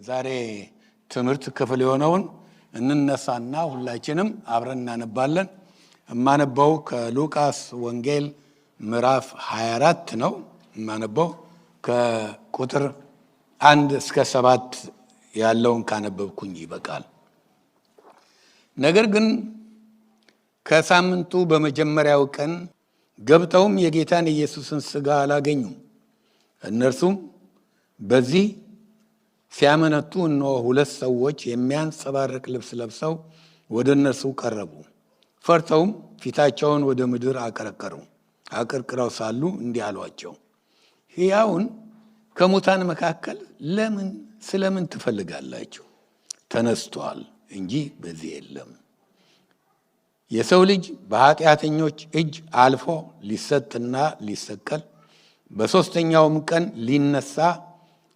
ዛሬ ትምህርት ክፍል የሆነውን እንነሳና ሁላችንም አብረን እናነባለን። የማነበው ከሉቃስ ወንጌል ምዕራፍ 24 ነው። የማነበው ከቁጥር 1 እስከ 7 ያለውን ካነበብኩኝ ይበቃል። ነገር ግን ከሳምንቱ በመጀመሪያው ቀን ገብተውም የጌታን ኢየሱስን ሥጋ አላገኙም። እነርሱም በዚህ ሲያመነቱ እነሆ ሁለት ሰዎች የሚያንጸባርቅ ልብስ ለብሰው ወደ እነርሱ ቀረቡ። ፈርተውም ፊታቸውን ወደ ምድር አቀርቅረው ሳሉ እንዲህ አሏቸው፣ ሕያውን ከሙታን መካከል ስለምን ትፈልጋላችሁ? ተነስቷል እንጂ በዚህ የለም። የሰው ልጅ በኃጢአተኞች እጅ አልፎ ሊሰጥና ሊሰቀል በሦስተኛውም ቀን ሊነሳ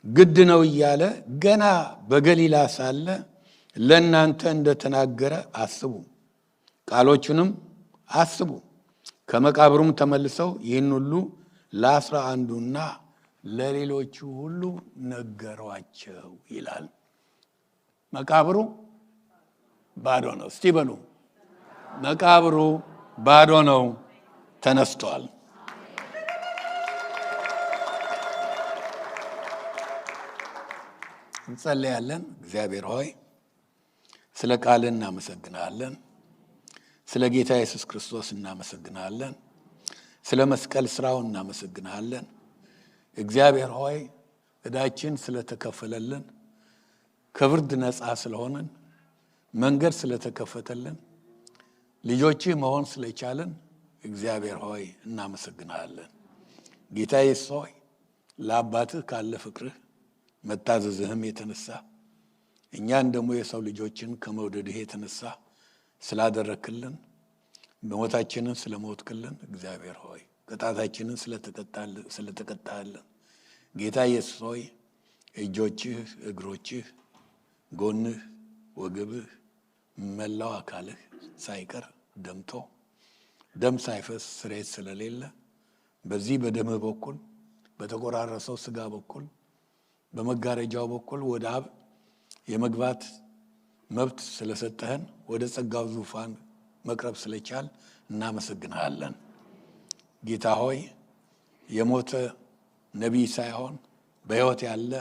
ግድ ነው እያለ ገና በገሊላ ሳለ ለእናንተ እንደተናገረ አስቡ። ቃሎቹንም አስቡ። ከመቃብሩም ተመልሰው ይህን ሁሉ ለ11ዱና ለሌሎቹ ሁሉ ነገሯቸው ይላል። መቃብሩ ባዶ ነው። እስቲ በሉ መቃብሩ ባዶ ነው፣ ተነስቷል። እንጸልያለን። እግዚአብሔር ሆይ ስለ ቃል እናመሰግናለን። ስለ ጌታ ኢየሱስ ክርስቶስ እናመሰግናለን። ስለ መስቀል ስራው እናመሰግናለን። እግዚአብሔር ሆይ ዕዳችን ስለተከፈለልን፣ ከፍርድ ነፃ ስለሆንን፣ መንገድ ስለተከፈተልን፣ ልጆችህ መሆን ስለቻለን እግዚአብሔር ሆይ እናመሰግናለን። ጌታ ኢየሱስ ሆይ ለአባትህ ካለ ፍቅርህ መታዘዝህም የተነሳ እኛን ደግሞ የሰው ልጆችን ከመውደድህ የተነሳ ስላደረክልን፣ በሞታችንን ስለሞትክልን እግዚአብሔር ሆይ ቅጣታችንን ስለተቀጣልን ጌታ ኢየሱስ ሆይ እጆችህ፣ እግሮችህ፣ ጎንህ፣ ወገብህ፣ መላው አካልህ ሳይቀር ደምቶ ደም ሳይፈስ ስርየት ስለሌለ በዚህ በደምህ በኩል በተቆራረሰው ስጋ በኩል በመጋረጃው በኩል ወደ አብ የመግባት መብት ስለሰጠህን ወደ ጸጋው ዙፋን መቅረብ ስለቻል እናመሰግንሃለን። ጌታ ሆይ የሞተ ነቢይ ሳይሆን በሕይወት ያለ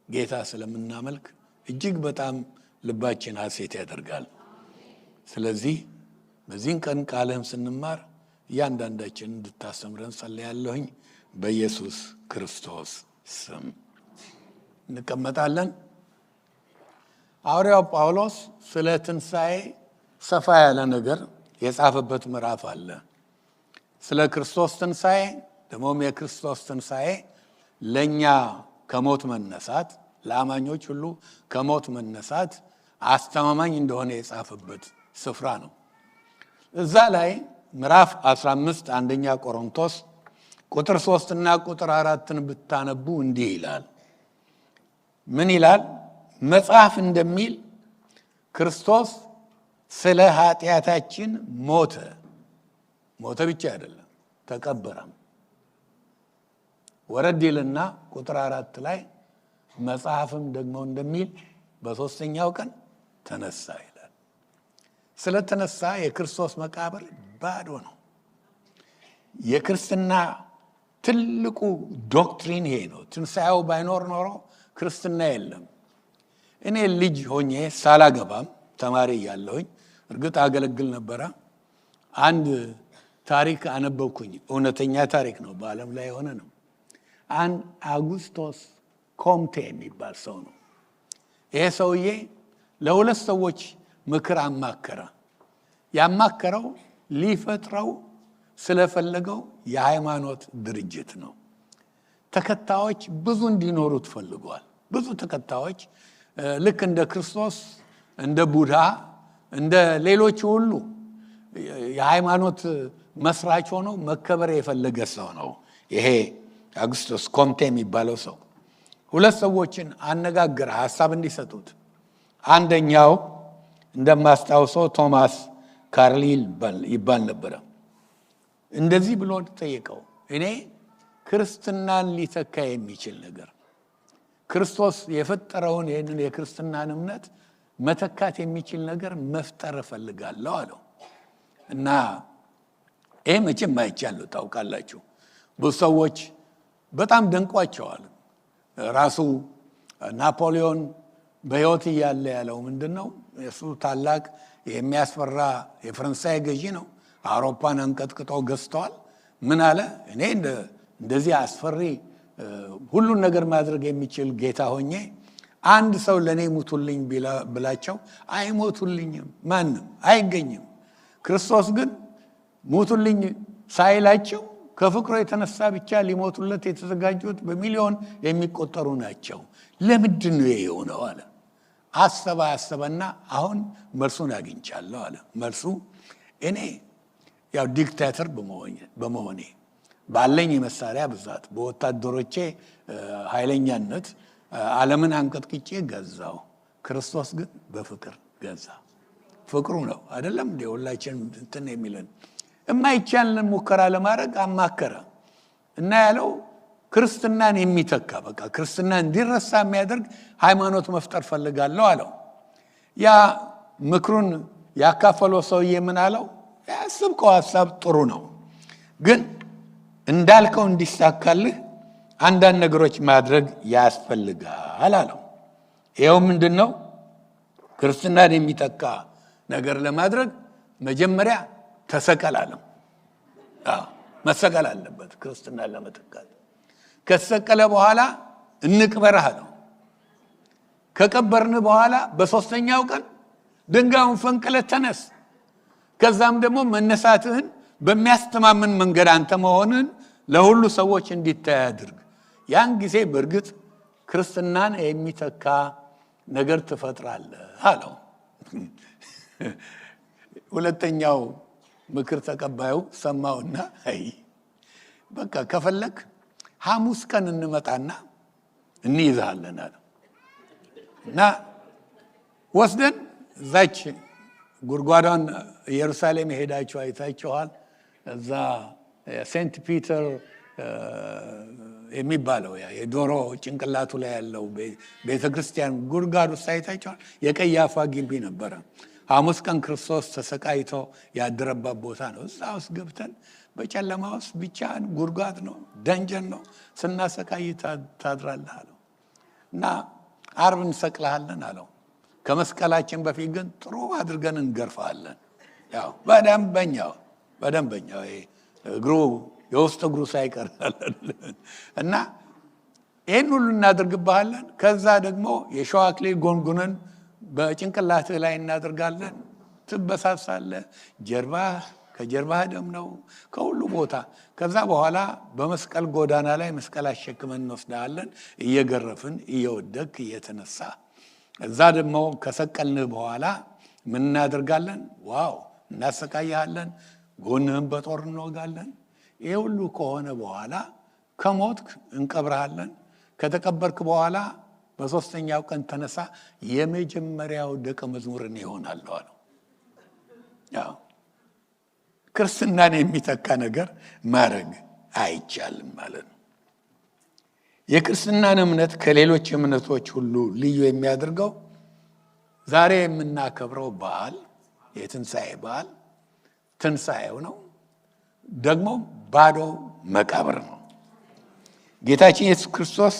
ጌታ ስለምናመልክ እጅግ በጣም ልባችን ሐሴት ያደርጋል። ስለዚህ በዚህን ቀን ቃልህም ስንማር እያንዳንዳችን እንድታስተምረን ጸልያለሁኝ በኢየሱስ ክርስቶስ ስም። እንቀመጣለን። ሐዋርያው ጳውሎስ ስለ ትንሣኤ ሰፋ ያለ ነገር የጻፈበት ምዕራፍ አለ። ስለ ክርስቶስ ትንሣኤ ደግሞም የክርስቶስ ትንሣኤ ለእኛ ከሞት መነሳት፣ ለአማኞች ሁሉ ከሞት መነሳት አስተማማኝ እንደሆነ የጻፈበት ስፍራ ነው። እዛ ላይ ምዕራፍ 15 አንደኛ ቆሮንቶስ ቁጥር 3 እና ቁጥር 4 ብታነቡ እንዲህ ይላል። ምን ይላል? መጽሐፍ እንደሚል ክርስቶስ ስለ ኃጢአታችን ሞተ ብቻ አይደለም ተቀበረም። ወረድ ይልና ቁጥር 4 ላይ መጽሐፍም ደግሞ እንደሚል በሦስተኛው ቀን ተነሳ ይላል። ስለተነሳ የክርስቶስ መቃብር ባዶ ነው። የክርስትና ትልቁ ዶክትሪን ይሄ ነው። ትንሣኤው ባይኖር ኖሮ ክርስትና የለም። እኔ ልጅ ሆኜ ሳላገባም ተማሪ እያለሁኝ እርግጥ አገለግል ነበረ። አንድ ታሪክ አነበብኩኝ። እውነተኛ ታሪክ ነው፣ በዓለም ላይ የሆነ ነው። አንድ አጉስቶስ ኮምቴ የሚባል ሰው ነው። ይሄ ሰውዬ ለሁለት ሰዎች ምክር አማከረ። ያማከረው ሊፈጥረው ስለፈለገው የሃይማኖት ድርጅት ነው። ተከታዮች ብዙ እንዲኖሩት ፈልጓል። ብዙ ተከታዮች ልክ እንደ ክርስቶስ፣ እንደ ቡድሃ፣ እንደ ሌሎች ሁሉ የሃይማኖት መስራች ሆኖ መከበር የፈለገ ሰው ነው። ይሄ አጉስቶስ ኮምቴ የሚባለው ሰው ሁለት ሰዎችን አነጋገረ ሐሳብ እንዲሰጡት። አንደኛው እንደማስታውሰው ቶማስ ካርሊል ይባል ነበረ። እንደዚህ ብሎ ጠየቀው፣ እኔ ክርስትናን ሊተካ የሚችል ነገር ክርስቶስ የፈጠረውን ይህንን የክርስትናን እምነት መተካት የሚችል ነገር መፍጠር እፈልጋለሁ አለው። እና ይሄ መቼም አይቻለሁ ታውቃላችሁ። ብዙ ሰዎች በጣም ደንቋቸዋል። ራሱ ናፖሊዮን በሕይወት እያለ ያለው ምንድነው? እሱ ታላቅ የሚያስፈራ የፈረንሳይ ገዢ ነው። አውሮፓን አንቀጥቅጠው ገዝተዋል። ምን አለ? እኔ እንደዚህ አስፈሪ ሁሉን ነገር ማድረግ የሚችል ጌታ ሆኜ አንድ ሰው ለኔ ሙቱልኝ ብላቸው አይሞቱልኝም፣ ማንም አይገኝም። ክርስቶስ ግን ሙቱልኝ ሳይላቸው ከፍቅሩ የተነሳ ብቻ ሊሞቱለት የተዘጋጁት በሚሊዮን የሚቆጠሩ ናቸው። ለምንድን ነው የሆነው አለ። አሰበና አሁን መልሱን አግኝቻለሁ አለ። መልሱ እኔ ያው ዲክታተር በመሆኔ ባለኝ መሳሪያ ብዛት በወታደሮቼ ኃይለኛነት ዓለምን አንቀጥቅጬ ገዛው። ክርስቶስ ግን በፍቅር ገዛ። ፍቅሩ ነው አይደለም እንዴ ሁላችን እንትን የሚለን። የማይቻልን ሙከራ ለማድረግ አማከረ እና ያለው ክርስትናን የሚተካ በቃ ክርስትና እንዲረሳ የሚያደርግ ሃይማኖት መፍጠር ፈልጋለሁ አለው። ያ ምክሩን ያካፈለው ሰውዬ ምን አለው? ያስብከው ሐሳብ ጥሩ ነው፣ ግን እንዳልከው እንዲሳካልህ አንዳንድ ነገሮች ማድረግ ያስፈልጋል አለው። ይሄው ምንድነው? ክርስትናን የሚተካ ነገር ለማድረግ መጀመሪያ ተሰቀል አለው። መሰቀል አለበት ክርስትናን ለመተካት። ከተሰቀለ በኋላ እንቅበርህ አለው። ከቀበርን በኋላ በሶስተኛው ቀን ድንጋዩን ፈንቅለህ ተነስ። ከዛም ደግሞ መነሳትህን በሚያስተማምን መንገድ አንተ መሆንን ለሁሉ ሰዎች እንዲታይ አድርግ። ያን ጊዜ በእርግጥ ክርስትናን የሚተካ ነገር ትፈጥራለህ አለው። ሁለተኛው ምክር ተቀባዩ ሰማውና አይ በቃ ከፈለክ ሐሙስ ቀን እንመጣና እንይዛለን አለ። እና ወስደን እዛች ጉድጓዷን ኢየሩሳሌም ሄዳችሁ አይታችኋል። እዛ ሴንት ፒተር የሚባለው ያ የዶሮ ጭንቅላቱ ላይ ያለው ቤተክርስቲያን ጉድጓድ ውስጥ አይታችኋል። የቀያፋ ግቢ ነበረ። ሐሙስ ቀን ክርስቶስ ተሰቃይቶ ያደረባት ቦታ ነው። እዛ ውስጥ ገብተን በጨለማ ውስጥ ብቻን ጉድጓድ ነው፣ ደንጀን ነው፣ ስናሰቃይ ታድራለህ አለው። እና ዓርብ እንሰቅልሃለን አለው። ከመስቀላችን በፊት ግን ጥሩ አድርገን እንገርፋለን። ያው በደንበኛው ይሄ እግሩ የውስጥ እግሩ ሳይቀርልን እና ይህን ሁሉ እናደርግብሃለን። ከዛ ደግሞ የሸዋ አክሊል ጎንጉነን በጭንቅላትህ ላይ እናደርጋለን። ትበሳሳለህ። ከጀርባህ ደም ነው ከሁሉ ቦታ። ከዛ በኋላ በመስቀል ጎዳና ላይ መስቀል አሸክመን እንወስዳለን፣ እየገረፍን እየወደቅ እየተነሳ። እዛ ደግሞ ከሰቀልንህ በኋላ ምን እናደርጋለን? ዋው እናሰቃያለን፣ ጎንህን በጦር እንወጋለን። ይሄ ሁሉ ከሆነ በኋላ ከሞትክ እንቀብርሃለን። ከተቀበርክ በኋላ በሶስተኛው ቀን ተነሳ፣ የመጀመሪያው ደቀ መዝሙርን ይሆናል አለው። ያው ክርስትናን የሚተካ ነገር ማድረግ አይቻልም ማለት ነው። የክርስትናን እምነት ከሌሎች እምነቶች ሁሉ ልዩ የሚያደርገው ዛሬ የምናከብረው በዓል የትንሣኤ በዓል ትንሣኤው ነው። ደግሞ ባዶ መቃብር ነው። ጌታችን ኢየሱስ ክርስቶስ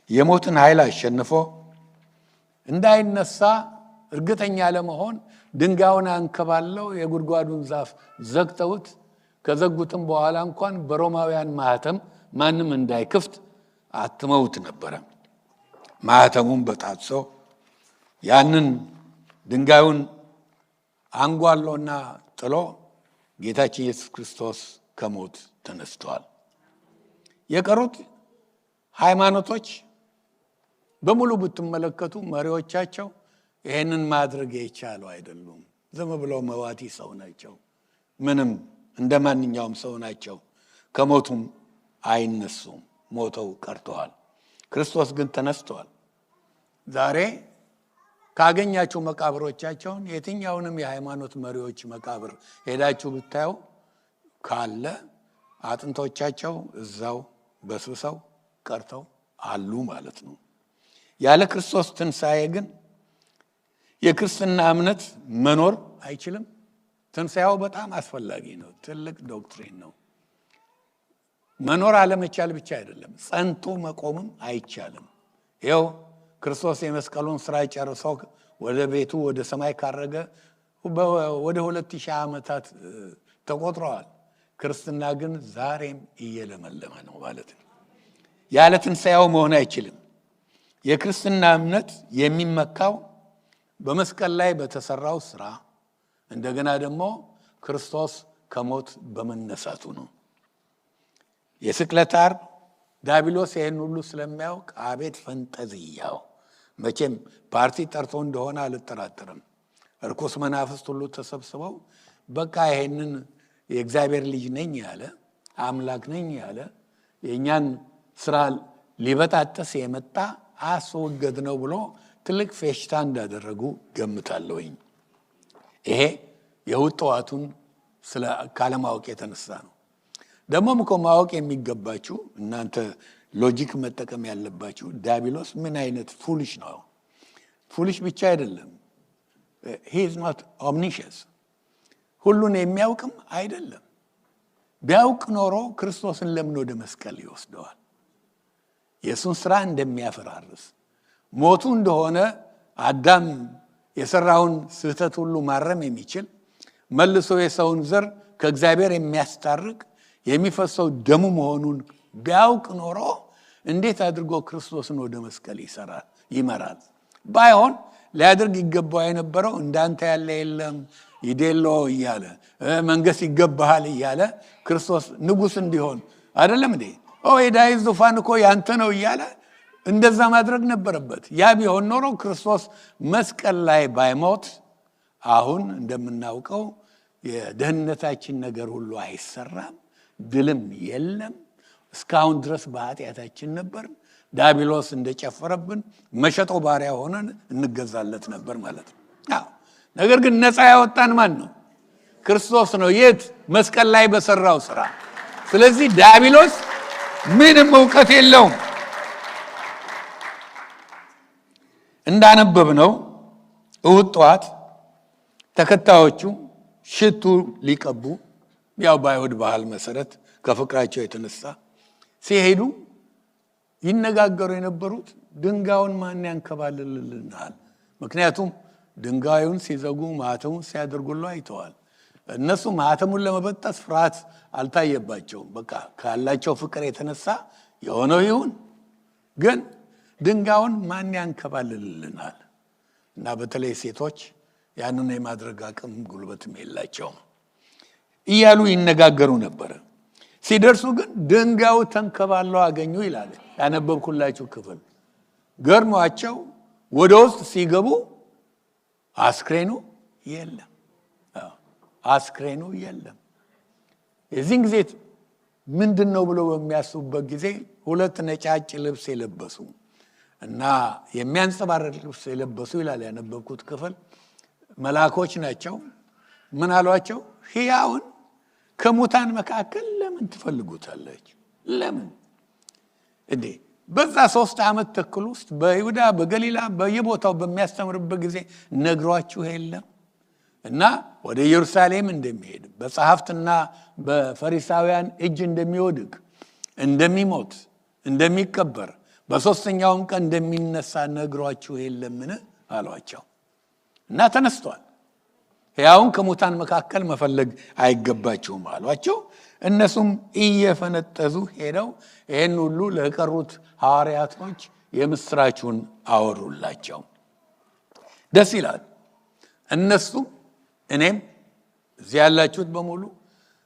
የሞትን ኃይል አሸንፎ እንዳይነሳ እርግጠኛ ለመሆን ድንጋዩን አንከባለው የጉድጓዱን ዛፍ ዘግተውት ከዘጉትም በኋላ እንኳን በሮማውያን ማህተም ማንም እንዳይከፍት አትመውት ነበረ። ማህተሙን በጣጥሶ ያንን ድንጋዩን አንጓሎና ጥሎ ጌታችን ኢየሱስ ክርስቶስ ከሞት ተነስቷል። የቀሩት ሃይማኖቶች በሙሉ ብትመለከቱ መሪዎቻቸው ይሄንን ማድረግ የቻሉ አይደሉም። ዝም ብለው መዋቲ ሰው ናቸው። ምንም እንደማንኛውም ሰው ናቸው። ከሞቱም አይነሱም፣ ሞተው ቀርተዋል። ክርስቶስ ግን ተነስቷል። ዛሬ ካገኛችሁ መቃብሮቻቸውን የትኛውንም የሃይማኖት መሪዎች መቃብር ሄዳችሁ ብታዩ ካለ አጥንቶቻቸው እዛው በስብሰው ቀርተው አሉ ማለት ነው። ያለ ክርስቶስ ትንሣኤ ግን የክርስትና እምነት መኖር አይችልም። ትንሣኤው በጣም አስፈላጊ ነው። ትልቅ ዶክትሪን ነው። መኖር አለመቻል ብቻ አይደለም፣ ጸንቶ መቆምም አይቻልም። ይኸው ክርስቶስ የመስቀሉን ስራ ጨርሶ ወደ ቤቱ ወደ ሰማይ ካረገ ወደ 2000 ዓመታት ተቆጥረዋል። ክርስትና ግን ዛሬም እየለመለመ ነው ማለት ነው። ያለ ትንሣኤው መሆን አይችልም። የክርስትና እምነት የሚመካው በመስቀል ላይ በተሰራው ስራ እንደገና ደግሞ ክርስቶስ ከሞት በመነሳቱ ነው። የስቅለት ዓርብ ዲያብሎስ ይህን ሁሉ ስለሚያውቅ አቤት ፈንጠዝያው! መቼም ፓርቲ ጠርቶ እንደሆነ አልጠራጠርም። እርኩስ መናፍስት ሁሉ ተሰብስበው በቃ ይሄንን የእግዚአብሔር ልጅ ነኝ ያለ አምላክ ነኝ ያለ የእኛን ስራ ሊበጣጠስ የመጣ አስወገድ ነው ብሎ ትልቅ ፌሽታ እንዳደረጉ ገምታለሁኝ። ይሄ የውጥዋቱን ስለ ካለማወቅ የተነሳ ነው። ደግሞም እኮ ማወቅ የሚገባችሁ እናንተ ሎጂክ መጠቀም ያለባችሁ ዲያብሎስ ምን አይነት ፉሊሽ ነው። ፉሊሽ ብቻ አይደለም፣ he is not omniscious፣ ሁሉን የሚያውቅም አይደለም። ቢያውቅ ኖሮ ክርስቶስን ለምን ወደ መስቀል ይወስደዋል? የእሱን ስራ እንደሚያፈራርስ ሞቱ እንደሆነ አዳም የሰራውን ስህተት ሁሉ ማረም የሚችል መልሶ የሰውን ዘር ከእግዚአብሔር የሚያስታርቅ የሚፈሰው ደሙ መሆኑን ቢያውቅ ኖሮ እንዴት አድርጎ ክርስቶስን ወደ መስቀል ይመራል? ባይሆን ሊያደርግ ይገባው የነበረው እንዳንተ ያለ የለም ይዴሎ እያለ መንግስት ይገባሃል እያለ ክርስቶስ ንጉስ እንዲሆን አይደለም እንዴ? የዳዊት ዙፋን እኮ ያንተ ነው እያለ እንደዛ ማድረግ ነበረበት። ያ ቢሆን ኖሮ ክርስቶስ መስቀል ላይ ባይሞት አሁን እንደምናውቀው የደህንነታችን ነገር ሁሉ አይሰራም፣ ድልም የለም። እስካሁን ድረስ በኃጢአታችን ነበር። ዲያብሎስ እንደጨፈረብን መሸጦ ባሪያ ሆነን እንገዛለት ነበር ማለት ነው። ነገር ግን ነፃ ያወጣን ማን ነው? ክርስቶስ ነው። የት? መስቀል ላይ በሰራው ስራ። ስለዚህ ዲያብሎስ ምንም ዕውቀት የለውም። እንዳነበብነው እሑድ ጠዋት ተከታዮቹ ሽቱ ሊቀቡ ያው በአይሁድ ባህል መሰረት ከፍቅራቸው የተነሳ ሲሄዱ ይነጋገሩ የነበሩት ድንጋዩን ማን ያንከባልልልናል? ምክንያቱም ድንጋዩን ሲዘጉ ማህተሙን ሲያደርጉሉ አይተዋል። እነሱ ማህተሙን ለመበጠስ ፍርሃት አልታየባቸውም። በቃ ካላቸው ፍቅር የተነሳ የሆነው ይሁን፣ ግን ድንጋዩን ማን ያንከባልልልናል? እና በተለይ ሴቶች ያንን የማድረግ አቅም ጉልበትም የላቸውም እያሉ ይነጋገሩ ነበር። ሲደርሱ ግን ድንጋዩ ተንከባለው አገኙ ይላል ያነበብኩላችሁ ክፍል። ገርሟቸው ወደ ውስጥ ሲገቡ አስክሬኑ የለም። አስክሬኑ የለም። የዚህን ጊዜ ምንድነው ብለው በሚያስቡበት ጊዜ ሁለት ነጫጭ ልብስ የለበሱ እና የሚያንጸባርቅ ልብስ የለበሱ ይላል ያነበብኩት ክፍል መልአኮች ናቸው። ምን አሏቸው? ሕያውን ከሙታን መካከል ለምን ትፈልጉታላችሁ? ለምን እንዴ? በዛ 3 ዓመት ተኩል ውስጥ በይሁዳ በገሊላ በየቦታው በሚያስተምርበት ጊዜ ነግሯችሁ የለም? እና ወደ ኢየሩሳሌም እንደሚሄድ በጸሐፍትና በፈሪሳውያን እጅ እንደሚወድቅ እንደሚሞት እንደሚቀበር በሶስተኛውም ቀን እንደሚነሳ ነግሯችሁ የለምን አሏቸው። እና ተነስቷል። ሕያውን ከሙታን መካከል መፈለግ አይገባችሁም አሏቸው። እነሱም እየፈነጠዙ ሄደው ይህን ሁሉ ለቀሩት ሐዋርያቶች የምስራቹን አወሩላቸው። ደስ ይላል። እነሱ እኔም እዚህ ያላችሁት በሙሉ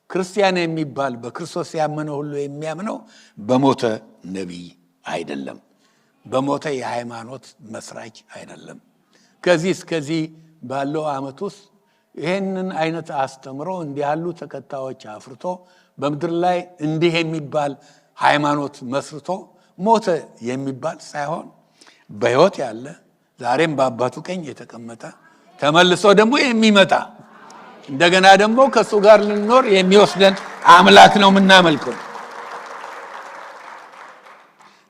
ክርስቲያን የሚባል በክርስቶስ ያመነ ሁሉ የሚያምነው በሞተ ነቢይ አይደለም፣ በሞተ የሃይማኖት መስራች አይደለም። ከዚህ እስከዚህ ባለው ዓመት ውስጥ ይህንን አይነት አስተምሮ እንዲህ ያሉ ተከታዮች አፍርቶ በምድር ላይ እንዲህ የሚባል ሃይማኖት መስርቶ ሞተ የሚባል ሳይሆን በሕይወት ያለ ዛሬም በአባቱ ቀኝ የተቀመጠ ተመልሶ ደግሞ የሚመጣ እንደገና ደግሞ ከሱ ጋር ልንኖር የሚወስደን አምላክ ነው የምናመልከው።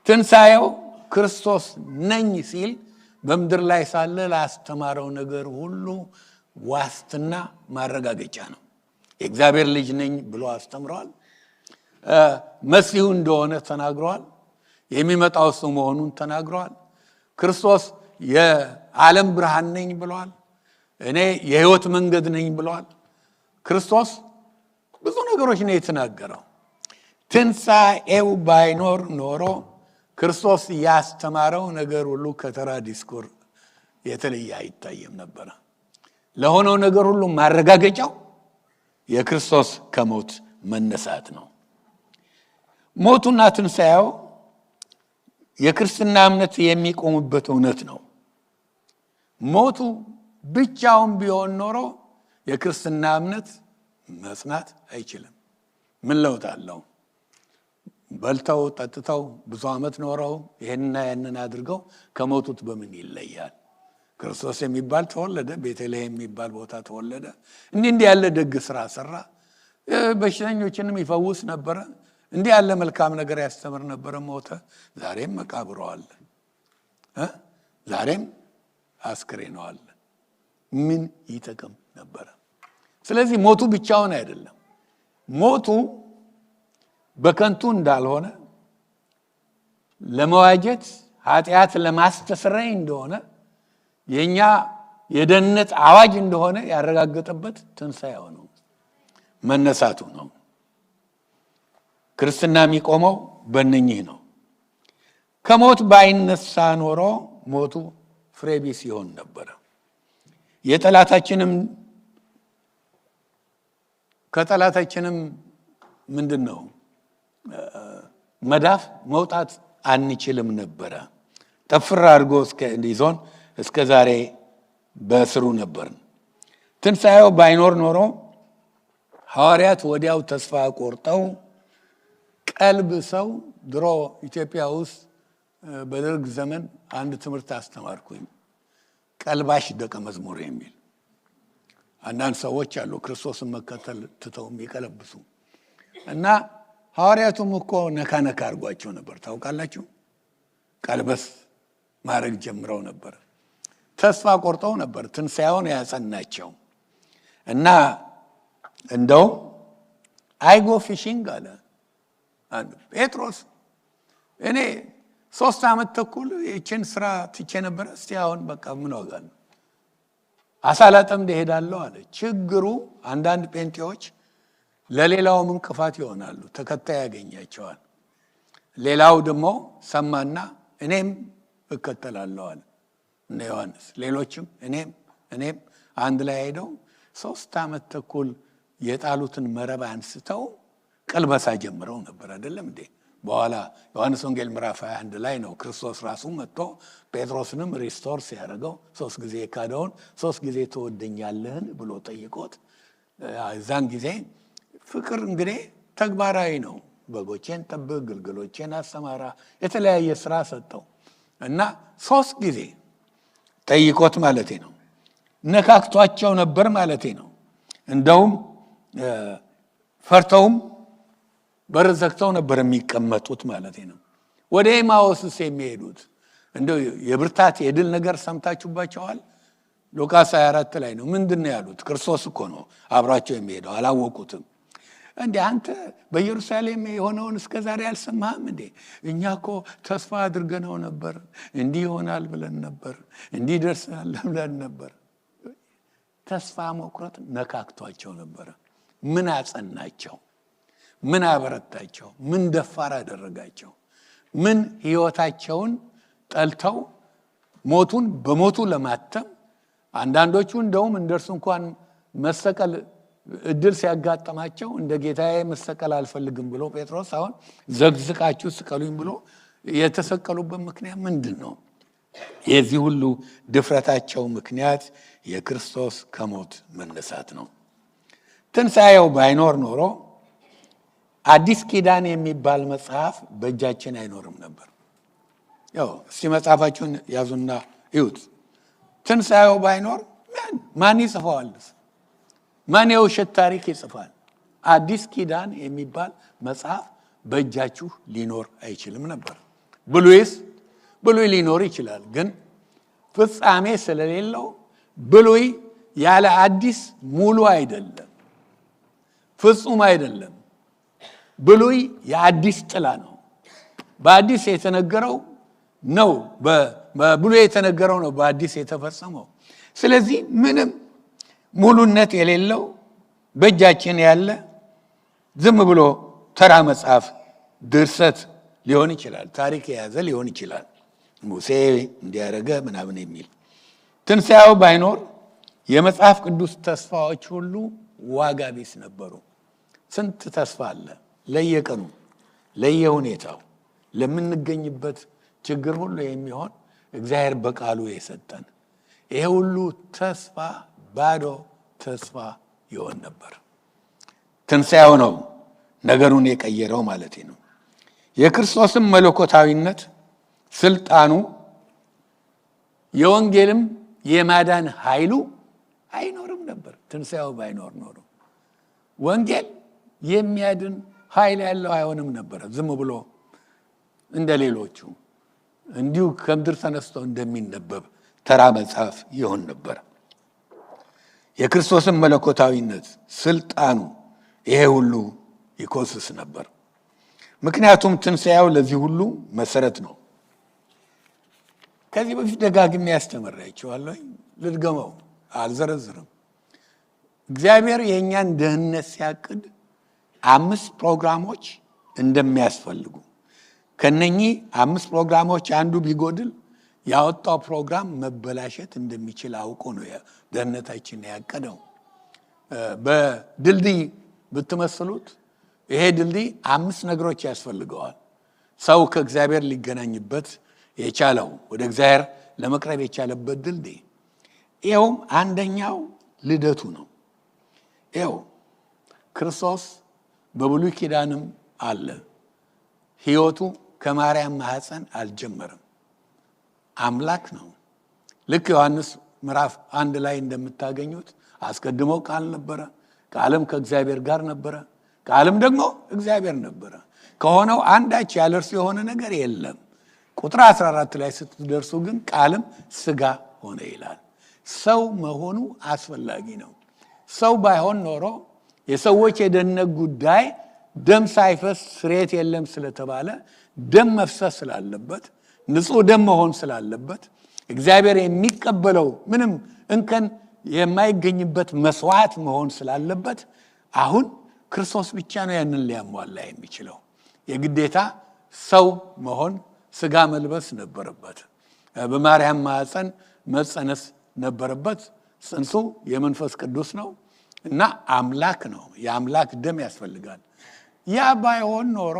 ትንሣኤው ክርስቶስ ነኝ ሲል በምድር ላይ ሳለ ላስተማረው ነገር ሁሉ ዋስትና ማረጋገጫ ነው። የእግዚአብሔር ልጅ ነኝ ብሎ አስተምሯል። መሲሁ እንደሆነ ተናግሯል። የሚመጣው እሱ መሆኑን ተናግሯል። ክርስቶስ የዓለም ብርሃን ነኝ ብሏል። እኔ የሕይወት መንገድ ነኝ ብሏል። ክርስቶስ ብዙ ነገሮች ነው የተናገረው። ትንሣኤው ባይኖር ኖሮ ክርስቶስ ያስተማረው ነገር ሁሉ ከተራ ዲስኩር የተለየ አይታየም ነበር። ለሆነው ነገር ሁሉ ማረጋገጫው የክርስቶስ ከሞት መነሳት ነው። ሞቱና ትንሣኤው የክርስትና እምነት የሚቆምበት እውነት ነው። ሞቱ ብቻውን ቢሆን ኖሮ የክርስትና እምነት መጽናት አይችልም። ምን ለውጥ አለው? በልተው ጠጥተው ብዙ ዓመት ኖረው ይሄንና ያንን አድርገው ከሞቱት በምን ይለያል? ክርስቶስ የሚባል ተወለደ፣ ቤተልሔም የሚባል ቦታ ተወለደ። እንዲህ ያለ ደግ ስራ ሰራ፣ በሽተኞችንም ይፈውስ ነበረ፣ እንዲህ ያለ መልካም ነገር ያስተምር ነበረ። ሞተ። ዛሬም መቃብሩ አለ፣ ዛሬም አስክሬኑ አለ። ምን ይጠቅም ነበረ? ስለዚህ ሞቱ ብቻውን አይደለም። ሞቱ በከንቱ እንዳልሆነ፣ ለመዋጀት ኃጢአት ለማስተስረይ እንደሆነ፣ የኛ የደህንነት አዋጅ እንደሆነ ያረጋገጠበት ትንሣኤው ነው፣ መነሳቱ ነው። ክርስትና የሚቆመው በእነኚህ ነው። ከሞት ባይነሳ ኖሮ ሞቱ ፍሬ ቢስ ይሆን ነበረ። ከጠላታችንም ምንድን ነው መዳፍ መውጣት አንችልም ነበረ። ጠፍር አድርጎ ይዞን እስከ ዛሬ በስሩ ነበርን። ትንሣኤው ባይኖር ኖሮ ሐዋርያት ወዲያው ተስፋ ቆርጠው ቀልብ ሰው ድሮ ኢትዮጵያ ውስጥ በደርግ ዘመን አንድ ትምህርት አስተማርኩኝ፣ ቀልባሽ ደቀ መዝሙር የሚል። አንዳንድ ሰዎች አሉ ክርስቶስን መከተል ትተው የሚቀለብሱ እና ሐዋርያቱም እኮ ነካ አድርጓቸው ነበር። ታውቃላችሁ፣ ቀልበስ ማድረግ ጀምረው ነበር። ተስፋ ቆርጠው ነበር። ትንሣኤውን ያጸናቸው እና እንደው አይጎ ፊሽንግ አለ ጴጥሮስ። እኔ 3 ዓመት ተኩል ይችን ስራ ትቼ ነበር። እስቲ አሁን በቃ ምን ዋጋለሁ፣ አሳ ላጠምድ እሄዳለሁ አለ። ችግሩ አንዳንድ ጴንጤዎች ለሌላውም እንቅፋት ይሆናሉ፣ ተከታይ ያገኛቸዋል። ሌላው ደግሞ ሰማና እኔም እከተላለሁ አለ እነ ዮሐንስ። ሌሎችም እኔም አንድ ላይ ሄደው 3 ዓመት ተኩል የጣሉትን መረብ አንስተው ቀልበሳ ጀምረው ነበር። አይደለም እንዴ? በኋላ ዮሐንስ ወንጌል ምዕራፍ 21 ላይ ነው ክርስቶስ ራሱ መጥቶ ጴጥሮስንም ሪስቶር ሲያደርገው 3 ጊዜ የካደውን 3 ጊዜ ትወደኛለህን ብሎ ጠይቆት፣ እዛን ጊዜ ፍቅር እንግዲህ ተግባራዊ ነው። በጎቼን ጠብቅ፣ ግልገሎቼን አሰማራ፣ የተለያየ ስራ ሰጠው እና 3 ጊዜ ጠይቆት ማለቴ ነው። ነካክቷቸው ነበር ማለቴ ነው። እንደውም ፈርተውም በር ዘግተው ነበር የሚቀመጡት ማለቴ ነው። ወደ ኤማውስስ የሚሄዱት እንደው የብርታት የድል ነገር ሰምታችሁባቸዋል? ሉቃስ 24 ላይ ነው። ምንድነው ያሉት? ክርስቶስ እኮ ነው አብሯቸው የሚሄደው፣ አላወቁትም። እንዴ አንተ በኢየሩሳሌም የሆነውን እስከ ዛሬ አልሰማህም እንዴ? እኛ እኮ ተስፋ አድርገነው ነበር፣ እንዲህ ይሆናል ብለን ነበር፣ እንዲህ ደርሰናል ብለን ነበር። ተስፋ መቁረጥ ነካክቷቸው ነበረ። ምን አጸናቸው? ምን አበረታቸው? ምን ደፋር አደረጋቸው? ምን ህይወታቸውን ጠልተው ሞቱን በሞቱ ለማተም፣ አንዳንዶቹ እንደውም እንደርሱ እንኳን መሰቀል እድል ሲያጋጥማቸው እንደ ጌታዬ መሰቀል አልፈልግም ብሎ ጴጥሮስ አሁን ዘግዝቃችሁ ስቀሉኝ ብሎ የተሰቀሉበት ምክንያት ምንድን ነው? የዚህ ሁሉ ድፍረታቸው ምክንያት የክርስቶስ ከሞት መነሳት ነው። ትንሣኤው ባይኖር ኖሮ አዲስ ኪዳን የሚባል መጽሐፍ በእጃችን አይኖርም ነበር። ያው እስቲ መጽሐፋችሁን ያዙና ይዩት። ትንሣኤው ባይኖር ማን ይጽፈዋል? ማን የውሸት ታሪክ ይጽፋል? አዲስ ኪዳን የሚባል መጽሐፍ በእጃችሁ ሊኖር አይችልም ነበር። ብሉይስ ብሉይ ሊኖር ይችላል። ግን ፍጻሜ ስለሌለው ብሉይ ያለ አዲስ ሙሉ አይደለም፣ ፍጹም አይደለም። ብሉይ የአዲስ ጥላ ነው። በአዲስ የተነገረው ነው፣ በብሉይ የተነገረው ነው በአዲስ የተፈጸመው። ስለዚህ ምንም ሙሉነት የሌለው በእጃችን ያለ ዝም ብሎ ተራ መጽሐፍ ድርሰት ሊሆን ይችላል፣ ታሪክ የያዘ ሊሆን ይችላል። ሙሴ እንዲያደረገ ምናምን የሚል ትንሣኤው ባይኖር የመጽሐፍ ቅዱስ ተስፋዎች ሁሉ ዋጋ ቢስ ነበሩ። ስንት ተስፋ አለ ለየቀኑ ለየሁኔታው ለምንገኝበት ችግር ሁሉ የሚሆን እግዚአብሔር በቃሉ የሰጠን። ይሄ ሁሉ ተስፋ ባዶ ተስፋ ይሆን ነበር። ትንሣኤው ነው ነገሩን የቀየረው ማለት ነው። የክርስቶስም መለኮታዊነት ስልጣኑ የወንጌልም የማዳን ኃይሉ አይኖርም ነበር። ትንሣኤው ባይኖር ኖሮ ወንጌል የሚያድን ኃይል ያለው አይሆንም ነበር። ዝም ብሎ እንደ ሌሎቹ እንዲሁ ከምድር ተነስቶ እንደሚነበብ ተራ መጽሐፍ ይሆን ነበር። የክርስቶስን መለኮታዊነት ስልጣኑ ይሄ ሁሉ ይኮስስ ነበር። ምክንያቱም ትንሣኤው ለዚህ ሁሉ መሰረት ነው። ከዚህ በፊት ደጋግሜ ያስተምራችኋለሁ፣ ልድገመው፣ አልዘረዝርም። እግዚአብሔር የእኛን ደህንነት ሲያቅድ 5 ፕሮግራሞች እንደሚያስፈልጉ፣ ከነኚህ 5 ፕሮግራሞች አንዱ ቢጎድል ያወጣው ፕሮግራም መበላሸት እንደሚችል አውቆ ነው ደህንነታችን ያቀደው። በድልድይ ብትመስሉት ይሄ ድልድይ 5 ነገሮች ያስፈልገዋል። ሰው ከእግዚአብሔር ሊገናኝበት የቻለው ወደ እግዚአብሔር ለመቅረብ የቻለበት ድልድይ። ይኸውም አንደኛው ልደቱ ነው። ይኸው ክርስቶስ በብሉይ ኪዳንም አለ። ሕይወቱ ከማርያም ማህፀን አልጀመረም። አምላክ ነው። ልክ ዮሐንስ ምዕራፍ 1 ላይ እንደምታገኙት አስቀድሞ ቃል ነበረ፣ ቃልም ከእግዚአብሔር ጋር ነበረ፣ ቃልም ደግሞ እግዚአብሔር ነበረ። ከሆነው አንዳች ያለ እርሱ የሆነ ነገር የለም። ቁጥር 14 ላይ ስትደርሱ ግን ቃልም ሥጋ ሆነ ይላል። ሰው መሆኑ አስፈላጊ ነው። ሰው ባይሆን ኖሮ የሰዎች የደህንነት ጉዳይ ደም ሳይፈስ ስርየት የለም ስለተባለ ደም መፍሰስ ስላለበት፣ ንጹህ ደም መሆን ስላለበት፣ እግዚአብሔር የሚቀበለው ምንም እንከን የማይገኝበት መስዋዕት መሆን ስላለበት አሁን ክርስቶስ ብቻ ነው ያንን ሊያሟላ የሚችለው። የግዴታ ሰው መሆን ሥጋ መልበስ ነበረበት። በማርያም ማህፀን መጸነስ ነበረበት። ጽንሱ የመንፈስ ቅዱስ ነው እና አምላክ ነው። የአምላክ ደም ያስፈልጋል። ያ ባይሆን ኖሮ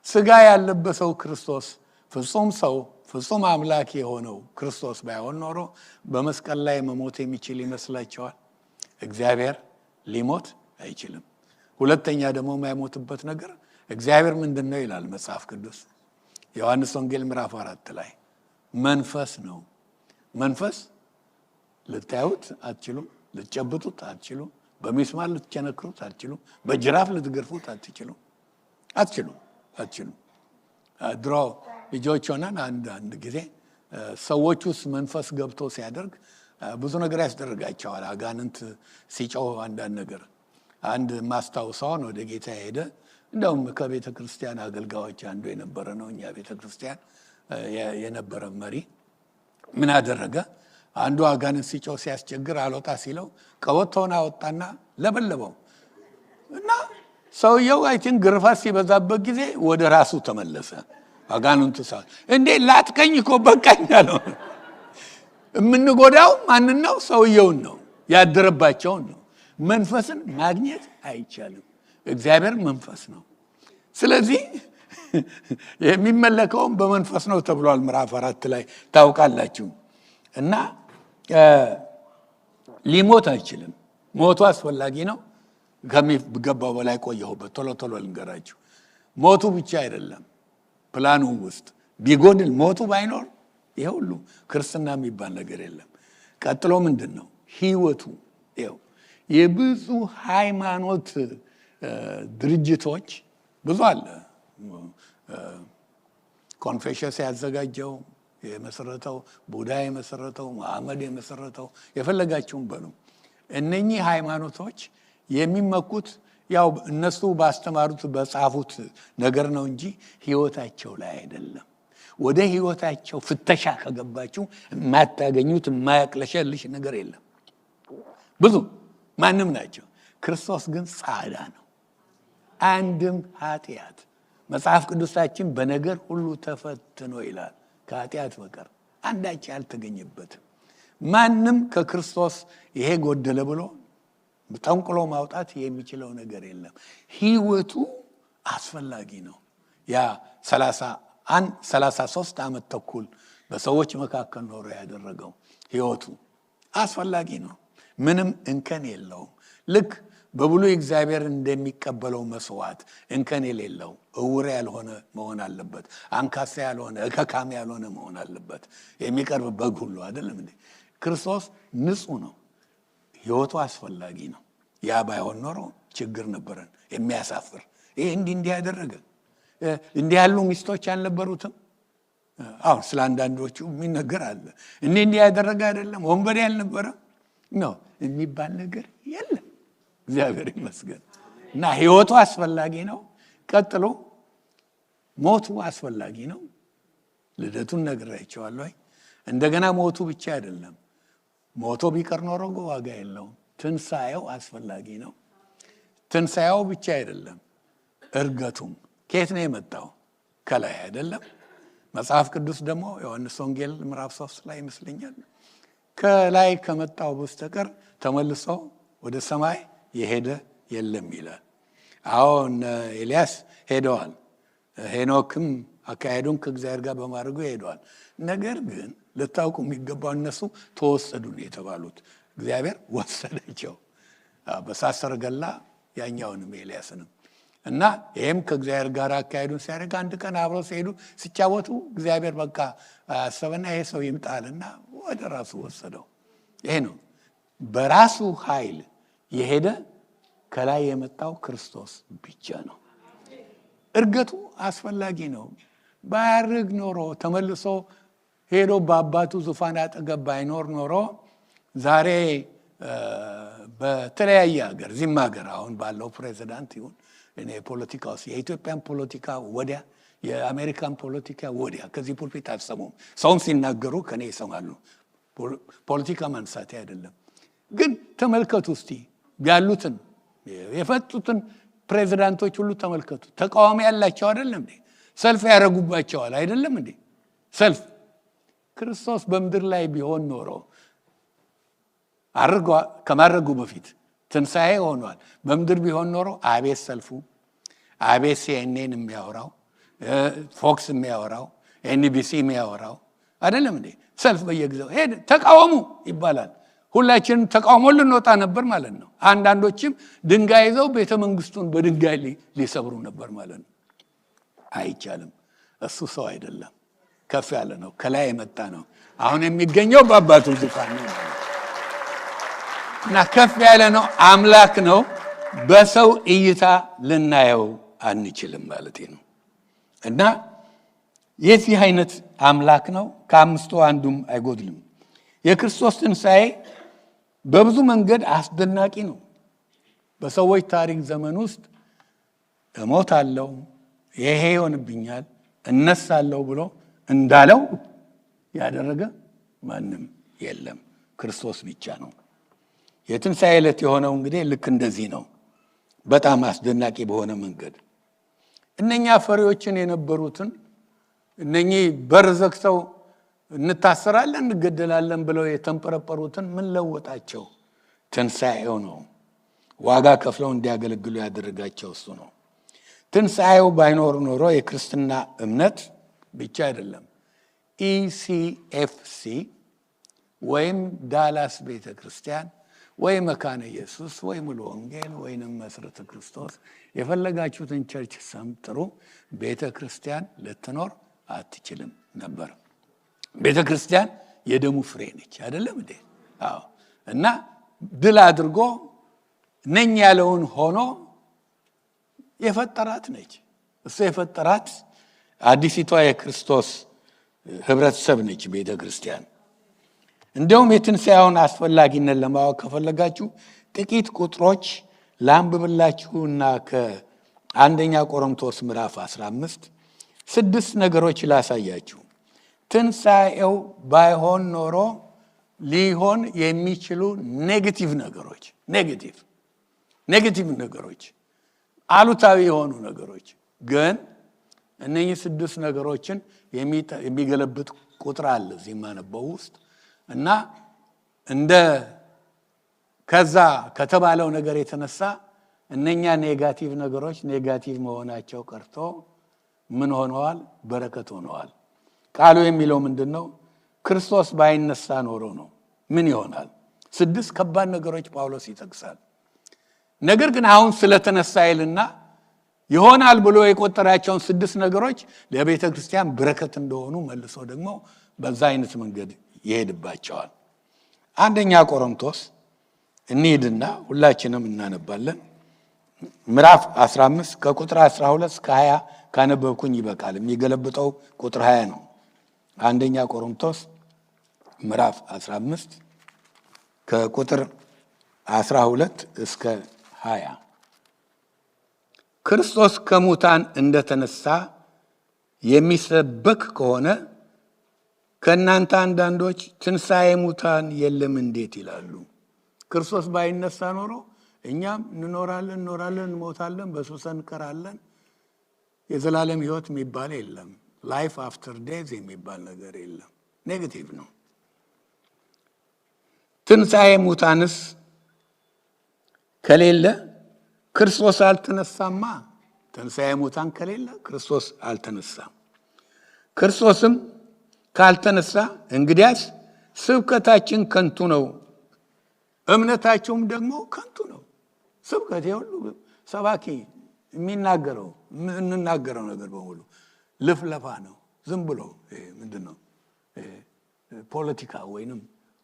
ሥጋ ያለበሰው ክርስቶስ ፍጹም ሰው ፍጹም አምላክ የሆነው ክርስቶስ ባይሆን ኖሮ በመስቀል ላይ መሞት የሚችል ይመስላችኋል? እግዚአብሔር ሊሞት አይችልም። ሁለተኛ ደግሞ የማይሞትበት ነገር እግዚአብሔር ምንድን ነው ይላል መጽሐፍ ቅዱስ ዮሐንስ ወንጌል ምዕራፍ 4 ላይ መንፈስ ነው። መንፈስ ልታዩት አትችሉም፣ ልትጨብጡት አትችሉም፣ በሚስማር ልትቸነክሩት አትችሉም፣ በጅራፍ ልትገርፉት አትችሉም። ድሮ ልጆች ሆነን አንድ ጊዜ ሰዎች ውስጥ መንፈስ ገብቶ ሲያደርግ ብዙ ነገር ያስደርጋቸዋል። አጋንንት ሲጮህ አንዳንድ ነገር አንድ ማስታውሰውን ወደ ጌታ ሄደ። እንደውም ከቤተ ክርስቲያን አገልጋዮች አንዱ የነበረ ነው። እኛ ቤተ ክርስቲያን የነበረ መሪ ምን አደረገ? አንዱ አጋንንት ሲጮህ ሲያስቸግር አልወጣ ሲለው ቀበቶውን አወጣና ለበለበው እና ሰውየው አይቲን ግርፋት ሲበዛበት ጊዜ ወደ ራሱ ተመለሰ። አጋንንቱ ሳይሆን እንዴ ላትከኝ እኮ በቃኝ አለው። የምንጎዳው ማንን ነው? ሰውየውን ነው፣ ያደረባቸውን ነው። መንፈስን ማግኘት አይቻልም። እግዚአብሔር መንፈስ ነው። ስለዚህ የሚመለከውም በመንፈስ ነው ተብሏል ምዕራፍ 4 ላይ ታውቃላችሁ። እና ሊሞት አይችልም። ሞቱ አስፈላጊ ነው። ከሚገባው በላይ ቆየሁበት፣ ቶሎ ልንገራችሁ። ሞቱ ብቻ አይደለም ፕላኑ ውስጥ ቢጎድል፣ ሞቱ ባይኖር ይሄ ሁሉ ክርስትና የሚባል ነገር የለም። ቀጥሎ ምንድን ነው? ህይወቱ። ይኸው የብዙ ሃይማኖት ድርጅቶች ብዙ አለ። ኮንፌሽንስ ያዘጋጀው የመሰረተው ቡዳ የመሰረተው መሐመድ የመሰረተው የፈለጋችሁም በሉ እነኚህ ሃይማኖቶች የሚመኩት ያው እነሱ ባስተማሩት በጻፉት ነገር ነው እንጂ ህይወታቸው ላይ አይደለም። ወደ ህይወታቸው ፍተሻ ከገባችሁ ማታገኙት ማያቅለሸልሽ ነገር የለም። ብዙ ማንም ናቸው። ክርስቶስ ግን ጻዳ ነው። አንድም ኃጢአት መጽሐፍ ቅዱሳችን በነገር ሁሉ ተፈትኖ ይላል ከኃጢአት በቀር አንዳች ያልተገኘበትም። ማንም ከክርስቶስ ይሄ ጎደለ ብሎ ጠንቅሎ ማውጣት የሚችለው ነገር የለም። ህይወቱ አስፈላጊ ነው። ያ 33 ዓመት ተኩል በሰዎች መካከል ኖሮ ያደረገው ህይወቱ አስፈላጊ ነው። ምንም እንከን የለውም። ልክ በብሉይ እግዚአብሔር እንደሚቀበለው መስዋዕት እንከን የሌለው እውር ያልሆነ መሆን አለበት። አንካሳ ያልሆነ እከካም ያልሆነ መሆን አለበት የሚቀርብ በግ ሁሉ አይደለም እንዴ? ክርስቶስ ንጹህ ነው። ህይወቱ አስፈላጊ ነው። ያ ባይሆን ኖሮ ችግር ነበረን። የሚያሳፍር ይሄ እንዲህ ያደረገ እንዲህ ያሉ ሚስቶች አልነበሩትም። አሁን ስለ አንዳንዶቹ የሚነገር አለ። እንዲህ ያደረገ አይደለም ወንበዴ አልነበረም ነው የሚባል ነገር የለም። እግዚአብሔር ይመስገን። እና ህይወቱ አስፈላጊ ነው። ቀጥሎ ሞቱ አስፈላጊ ነው። ልደቱን ነግራችኋለሁ። እንደገና ሞቱ ብቻ አይደለም። ሞቶ ቢቀር ኖሮ ዋጋ የለውም። ትንሳኤው አስፈላጊ ነው። ትንሳኤው ብቻ አይደለም፣ እርገቱም ከየት ነው የመጣው? ከላይ አይደለም? መጽሐፍ ቅዱስ ደግሞ ዮሐንስ ወንጌል ምዕራፍ 3 ላይ ይመስለኛል ከላይ ከመጣው በስተቀር ተመልሶ ወደ ሰማይ የሄደ የለም ይላል። አሁን ኤልያስ ሄደዋል። ሄኖክም አካሄዱን ከእግዚአብሔር ጋር በማድረጉ ሄደዋል። ነገር ግን ልታውቁ የሚገባው እነሱ ተወሰዱ ነው የተባሉት። እግዚአብሔር ወሰዳቸው በእሳት ሰረገላ ያኛውንም ኤልያስንም። እና ይሄም ከእግዚአብሔር ጋር አካሄዱን ሲያደርግ አንድ ቀን አብረው ሲሄዱ ሲጫወቱ እግዚአብሔር በቃ አሰበና ይሄ ሰው ይምጣልና ወደ ራሱ ወሰደው። ይሄ ነው በራሱ ኃይል የሄደ ከላይ የመጣው ክርስቶስ ብቻ ነው። እርገቱ አስፈላጊ ነው። ባያርግ ኖሮ ተመልሶ ሄዶ በአባቱ ዙፋን አጠገብ ባይኖር ኖሮ ዛሬ በተለያየ ሀገር ዚህም ሀገር አሁን ባለው ፕሬዚዳንት ይሁን እኔ ፖለቲካ ውስጥ የኢትዮጵያን ፖለቲካ ወዲያ የአሜሪካን ፖለቲካ ወዲያ ከዚህ ፑልፒት አልሰሙም። ሰውን ሲናገሩ ከኔ ይሰማሉ። ፖለቲካ ማንሳት አይደለም ግን ተመልከቱ እስቲ ያሉትን የፈጡትን ፕሬዚዳንቶች ሁሉ ተመልከቱ። ተቃዋሚ ያላቸው አይደለም እንዴ? ሰልፍ ያደርጉባቸዋል አይደለም እንዴ? ሰልፍ ክርስቶስ በምድር ላይ ቢሆን ኖሮ ከማድረጉ በፊት ትንሣኤ ሆኗል። በምድር ቢሆን ኖሮ አቤት ሰልፉ፣ አቤት ሲኤንኤን የሚያወራው፣ ፎክስ የሚያወራው፣ ኤንቢሲ የሚያወራው አይደለም እንዴ? ሰልፍ በየጊዜው ሄድ ተቃወሙ ይባላል። ሁላችንም ተቃውሞ ልንወጣ ነበር ማለት ነው። አንዳንዶችም ድንጋይ ይዘው ቤተ መንግስቱን በድንጋይ ሊሰብሩ ነበር ማለት ነው። አይቻልም። እሱ ሰው አይደለም፣ ከፍ ያለ ነው፣ ከላይ የመጣ ነው። አሁን የሚገኘው በአባቱ ዙፋን ነው እና ከፍ ያለ ነው፣ አምላክ ነው። በሰው እይታ ልናየው አንችልም ማለት ነው። እና የዚህ አይነት አምላክ ነው። ከአምስቱ አንዱም አይጎድልም። የክርስቶስ ትንሣኤ በብዙ መንገድ አስደናቂ ነው። በሰዎች ታሪክ ዘመን ውስጥ እሞታለሁ፣ ይሄ ይሆንብኛል፣ እነሳለሁ ብሎ እንዳለው ያደረገ ማንም የለም፣ ክርስቶስ ብቻ ነው። የትንሣኤ ዕለት የሆነው እንግዲህ ልክ እንደዚህ ነው። በጣም አስደናቂ በሆነ መንገድ እነኛ ፈሪዎችን የነበሩትን እነኚህ በር ዘግተው እንታሰራለን እንገደላለን ብለው የተንጠረጠሩትን ምን ለወጣቸው? ትንሣኤው ነው። ዋጋ ከፍለው እንዲያገለግሉ ያደረጋቸው እሱ ነው። ትንሣኤው ባይኖር ኖሮ የክርስትና እምነት ብቻ አይደለም ኢሲኤፍሲ ወይም ዳላስ ቤተክርስቲያን ወይ መካነ ኢየሱስ ወይ ሙሉ ወንጌል ወይንም መሰረተ ክርስቶስ የፈለጋችሁትን ቸርች ሰምጥሩ ቤተክርስቲያን ልትኖር አትችልም ነበር። ቤተክርስቲያን የደሙ ፍሬ ነች አይደለም እንዴ? አዎ። እና ድል አድርጎ ነኝ ያለውን ሆኖ የፈጠራት ነች። እሱ የፈጠራት አዲሲቷ የክርስቶስ ህብረተሰብ ነች ቤተ ክርስቲያን። እንደውም የትንሣኤውን አስፈላጊነት ለማወቅ ከፈለጋችሁ ጥቂት ቁጥሮች ላንብብላችሁና ከአንደኛ ቆሮንቶስ ምዕራፍ 15 6 ነገሮች ላሳያችሁ። ትንሣኤው ባይሆን ኖሮ ሊሆን የሚችሉ ኔጌቲቭ ነገሮች አሉታዊ የሆኑ ነገሮች ግን እነኚህ 6 ነገሮችን የሚገለብጥ ቁጥር አለ እዚህ ማነበው ውስጥ እና እንደ ከዛ ከተባለው ነገር የተነሳ እነኛ ኔጋቲቭ ነገሮች ኔጋቲቭ መሆናቸው ቀርቶ ምን ሆነዋል? በረከት ሆነዋል። ቃሉ የሚለው ምንድነው? ክርስቶስ ባይነሳ ኖሮ ነው ምን ይሆናል? 6 ከባድ ነገሮች ጳውሎስ ይጠቅሳል። ነገር ግን አሁን ስለተነሳ ይልና ይሆናል ብሎ የቆጠራቸውን 6 ነገሮች ለቤተ ክርስቲያን በረከት እንደሆኑ መልሶ ደግሞ በዛ አይነት መንገድ ይሄድባቸዋል። አንደኛ ቆሮንቶስ እንሂድና ሁላችንም እናነባለን። ምዕራፍ 15 ከቁጥር 12 እስከ 20 ካነበብኩኝ ይበቃል። የሚገለብጠው ቁጥር 20 ነው። አንደኛ ቆሮንቶስ ምዕራፍ 15 ከቁጥር 12 እስከ 20 ክርስቶስ ከሙታን እንደተነሳ የሚሰበክ ከሆነ ከእናንተ አንዳንዶች ትንሣኤ ሙታን የለም እንዴት ይላሉ? ክርስቶስ ባይነሳ ኖሮ እኛም እንኖራለን፣ እንሞታለን፣ በሱሰን እንቀራለን። የዘላለም ሕይወት የሚባል የለም። ላይፍ አፍተር ዴዝ የሚባል ነገር የለም። ኔጌቲቭ ነው። ትንሣኤ ሙታንስ ከሌለ ክርስቶስ አልተነሳማ። ትንሣኤ ሙታን ከሌለ ክርስቶስ አልተነሳም። ክርስቶስም ካልተነሳ እንግዲያስ ስብከታችን ከንቱ ነው፣ እምነታችሁም ደግሞ ከንቱ ነው። ስብከት ሁሉ ሰባኪ የሚናገረው እንናገረው ነገር በሙሉ ልፍለፋ ነው። ዝም ብሎ ምንድነው ፖለቲካ ወይንም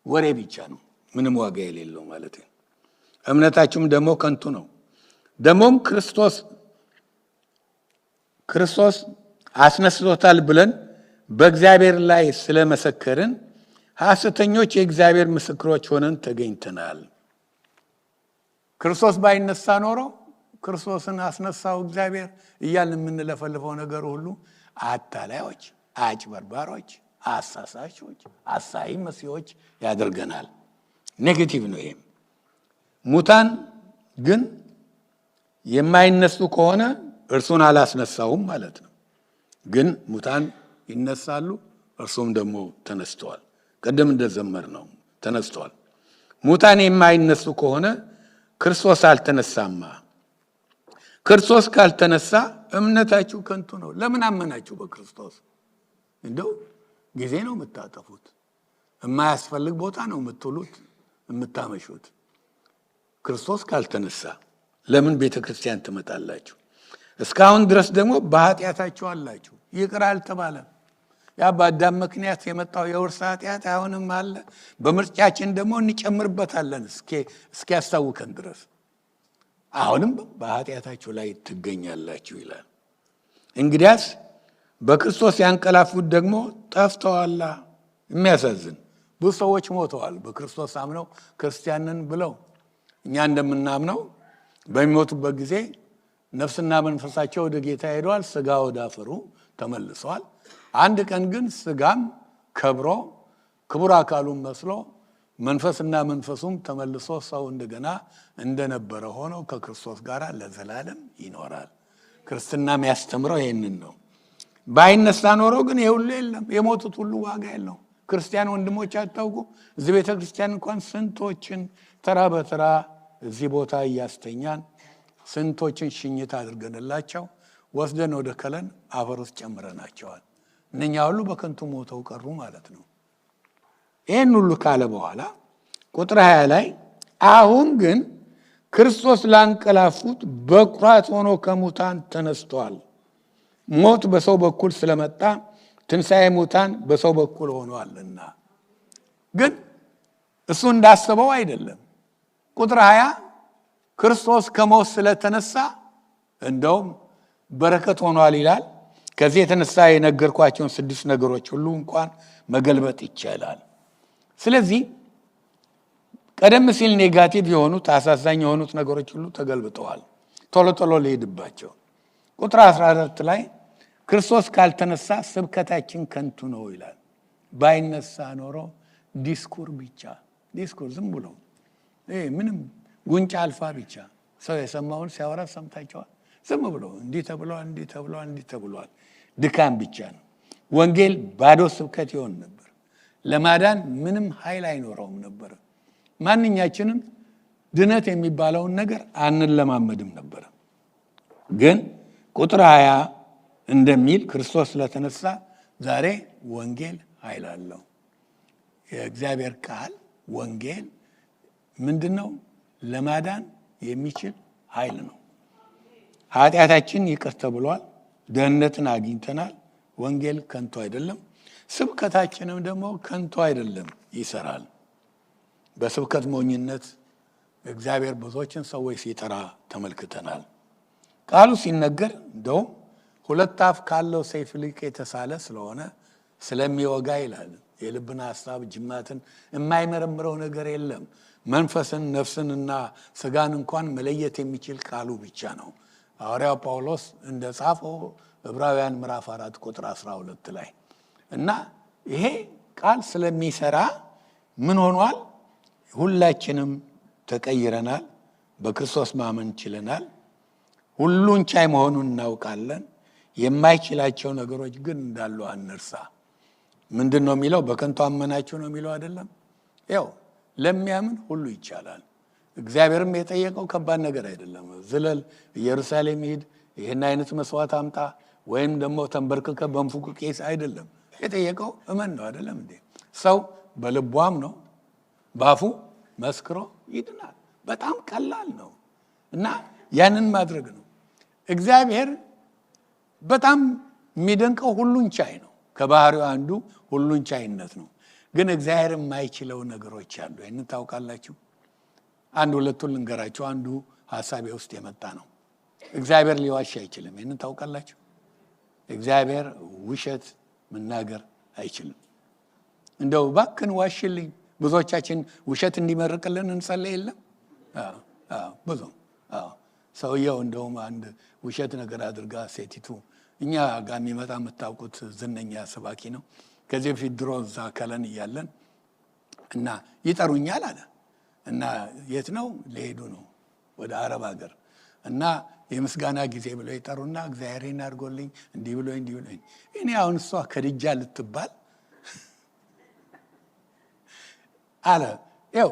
ወሬ ብቻ ነው፣ ምንም ዋጋ የሌለው ማለት ነው። እምነታችሁም ደግሞ ከንቱ ነው። ደሞም ክርስቶስ አስነስቶታል ብለን በእግዚአብሔር ላይ ስለመሰከርን ሐሰተኞች የእግዚአብሔር ምስክሮች ሆነን ተገኝተናል። ክርስቶስ ባይነሳ ኖሮ ክርስቶስን አስነሳው እግዚአብሔር እያልን የምንለፈልፈው ነገር ሁሉ አታላዮች፣ አጭበርባሮች፣ አሳሳቾች፣ አሳይ መሲዎች ያደርገናል። ኔጌቲቭ ነው። ይሄም ሙታን ግን የማይነሱ ከሆነ እርሱን አላስነሳውም ማለት ነው። ግን ሙታን ይነሳሉ፣ እርሱም ደግሞ ተነስተዋል። ቀደም እንደዘመር ነው ተነስተዋል። ሙታን የማይነሱ ከሆነ ክርስቶስ አልተነሳማ። ክርስቶስ ካልተነሳ እምነታችሁ ከንቱ ነው። ለምን አመናችሁ በክርስቶስ? እንደው ጊዜ ነው የምታጠፉት። የማያስፈልግ ቦታ ነው የምትውሉት የምታመሹት። ክርስቶስ ካልተነሳ ለምን ቤተ ክርስቲያን ትመጣላችሁ? እስካሁን ድረስ ደግሞ በኃጢአታችሁ አላችሁ። ይቅር አልተባለም። ያ በአዳም ምክንያት የመጣው የውርስ ኃጢአት አሁንም አለ። በምርጫችን ደግሞ እንጨምርበታለን እስኪያስታውከን ድረስ። አሁንም በኃጢአታችሁ ላይ ትገኛላችሁ ይላል። እንግዲያስ በክርስቶስ ያንቀላፉት ደግሞ ጠፍተዋላ። የሚያሳዝን ብዙ ሰዎች ሞተዋል በክርስቶስ አምነው ክርስቲያንን ብለው። እኛ እንደምናምነው በሚሞቱበት ጊዜ ነፍስና መንፈሳቸው ወደ ጌታ ሄደዋል፣ ስጋ ወደ አፈሩ ተመልሰዋል። አንድ ቀን ግን ስጋም ከብሮ ክቡር አካሉን መስሎ መንፈስና መንፈሱም ተመልሶ ሰው እንደገና እንደነበረ ሆኖ ከክርስቶስ ጋር ለዘላለም ይኖራል። ክርስትና የሚያስተምረው ይህንን ነው። ባይነሳ ኖሮ ግን የሁሉ የለም፣ የሞቱት ሁሉ ዋጋ የለው። ክርስቲያን ወንድሞች አታውቁ? እዚህ ቤተ ክርስቲያን እንኳን ስንቶችን ተራ በተራ እዚህ ቦታ እያስተኛን ስንቶችን ሽኝት አድርገንላቸው ወስደን ወደ ከለን አፈር ውስጥ ጨምረናቸዋል። እነኛ ሁሉ በከንቱ ሞተው ቀሩ ማለት ነው። ይህን ሁሉ ካለ በኋላ ቁጥር 20 ላይ አሁን ግን ክርስቶስ ላንቀላፉት በኩራት ሆኖ ከሙታን ተነስቷል። ሞት በሰው በኩል ስለመጣ ትንሣኤ ሙታን በሰው በኩል ሆኗልና። ግን እሱ እንዳሰበው አይደለም። ቁጥር 20 ክርስቶስ ከሞት ስለተነሳ እንደውም በረከት ሆኗል ይላል። ከዚህ የተነሳ የነገርኳቸውን 6 ነገሮች ሁሉ እንኳን መገልበጥ ይቻላል። ስለዚህ ቀደም ሲል ኔጋቲቭ የሆኑት አሳዛኝ የሆኑት ነገሮች ሁሉ ተገልብጠዋል። ቶሎ ቶሎ ልሄድባቸው። ቁጥር 14 ላይ ክርስቶስ ካልተነሳ ስብከታችን ከንቱ ነው ይላል። ባይነሳ ኖሮ ዲስኩር ብቻ፣ ዲስኩር ዝም ብሎ ምንም ጉንጫ አልፋ ብቻ ሰው የሰማውን ሲያወራ ሰምታቸዋል። ዝም ብሎ እንዲህ ተብሏል፣ እንዲህ ተብሏል፣ እንዲህ ተብሏል። ድካም ብቻ ነው። ወንጌል ባዶ ስብከት ይሆን ነበር። ለማዳን ምንም ኃይል አይኖረውም ነበር። ማንኛችንም ድነት የሚባለውን ነገር አንለማመድም ነበር። ግን ቁጥር 20 እንደሚል ክርስቶስ ስለተነሳ ዛሬ ወንጌል ኃይል አለው። የእግዚአብሔር ቃል ወንጌል ምንድነው? ለማዳን የሚችል ኃይል ነው። ኃጢአታችን ይቅር ተብሏል። ደህንነትን አግኝተናል። ወንጌል ከንቱ አይደለም። ስብከታችንም ደግሞ ከንቱ አይደለም፣ ይሰራል። በስብከት ሞኝነት እግዚአብሔር ብዙዎችን ሰዎች ሲጠራ ተመልክተናል። ቃሉ ሲነገር እንደውም 2 አፍ ካለው ሰይፍ ይልቅ የተሳለ ስለሆነ ስለሚወጋ ይላል። የልብን ሐሳብ ጅማትን የማይመረምረው ነገር የለም። መንፈስን ነፍስንና ስጋን እንኳን መለየት የሚችል ቃሉ ብቻ ነው። ሐዋርያው ጳውሎስ እንደጻፈው ዕብራውያን ምዕራፍ 4 ቁጥር 12 ላይ እና ይሄ ቃል ስለሚሰራ ምን ሆኗል? ሁላችንም ተቀይረናል። በክርስቶስ ማመን ችለናል። ሁሉን ቻይ መሆኑን እናውቃለን። የማይችላቸው ነገሮች ግን እንዳሉ አንርሳ። ምንድነው የሚለው? በከንቱ አመናችሁ ነው የሚለው አይደለም። ያው ለሚያምን ሁሉ ይቻላል። እግዚአብሔርም የጠየቀው ከባድ ነገር አይደለም። ዝለል፣ ኢየሩሳሌም ሂድ፣ ይህን አይነት መስዋዕት አምጣ፣ ወይም ደግሞ ተንበርክከ በንፉቅ ቄስ አይደለም። የጠየቀው እመን ነው አይደለም እንዴ? ሰው በልቧም ነው ባፉ መስክሮ ይድናል። በጣም ቀላል ነው እና ያንን ማድረግ ነው። እግዚአብሔር በጣም የሚደንቀው ሁሉን ቻይ ነው። ከባህሪው አንዱ ሁሉን ቻይነት ነው። ግን እግዚአብሔር የማይችለው ነገሮች አሉ። ይህንን ታውቃላችሁ። 1-2 ልንገራችሁ። አንዱ ሐሳቤ ውስጥ የመጣ ነው። እግዚአብሔር ሊዋሽ አይችልም። ይህንን ታውቃላችሁ። እግዚአብሔር ውሸት መናገር አይችልም። እንደው እባክህን ዋሽልኝ። ብዙዎቻችን ውሸት እንዲመርቅልን እንጸልይ የለም? ብዙ ሰውየው እንደውም አንድ ውሸት ነገር አድርጋ ሴቲቱ እኛ ጋር የሚመጣ የምታውቁት ዝነኛ ሰባኪ ነው። ከዚህ በፊት ድሮ እዛ ከለን እያለን እና ይጠሩኛል አለ እና የት ነው? ሊሄዱ ነው ወደ አረብ ሀገር እና የምስጋና ጊዜ ብለው ይጠሩና እግዚአብሔርን አድርጎልኝ እንዲህ ብሎ እንዲህ ብሎ እኔ አሁን እሷ ከድጃ ልትባል አለ። ያው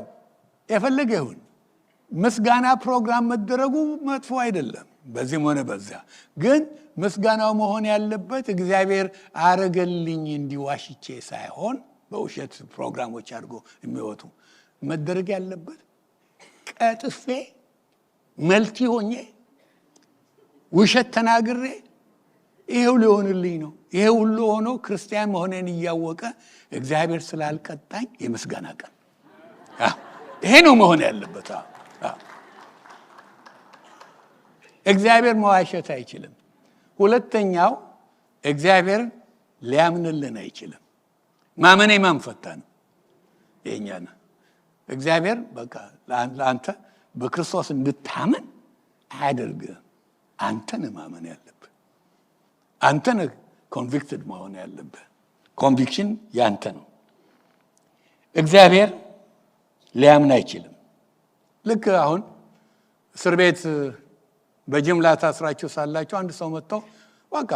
የፈለገ ይሁን ምስጋና ፕሮግራም መደረጉ መጥፎ አይደለም፣ በዚህም ሆነ በዚያ። ግን ምስጋናው መሆን ያለበት እግዚአብሔር አረገልኝ እንዲዋሽቼ ሳይሆን በውሸት ፕሮግራሞች አድርጎ የሚወጡ መደረግ ያለበት ቀጥፌ መልቲ ሆኜ ውሸት ተናግሬ ይሄው ሊሆንልኝ ነው። ይሄ ሁሉ ሆኖ ክርስቲያን መሆኔን እያወቀ እግዚአብሔር ስላልቀጣኝ የምስጋና ቀን ይሄ ነው መሆን ያለበት። እግዚአብሔር መዋሸት አይችልም። ሁለተኛው እግዚአብሔር ሊያምንልን አይችልም። ማመኔ ማንፈታ ነው የኛ ነው። እግዚአብሔር በቃ ለአንተ በክርስቶስ እንድታመን አያደርግም። አንተ ነህ ማመን ያለብህ። አንተ ነህ ኮንቪክትድ መሆን ያለብህ። ኮንቪክሽን ያንተ ነው። እግዚአብሔር ሊያምን አይችልም። ልክ አሁን እስር ቤት በጅምላ ታስራችሁ ሳላችሁ አንድ ሰው መጥቶ በቃ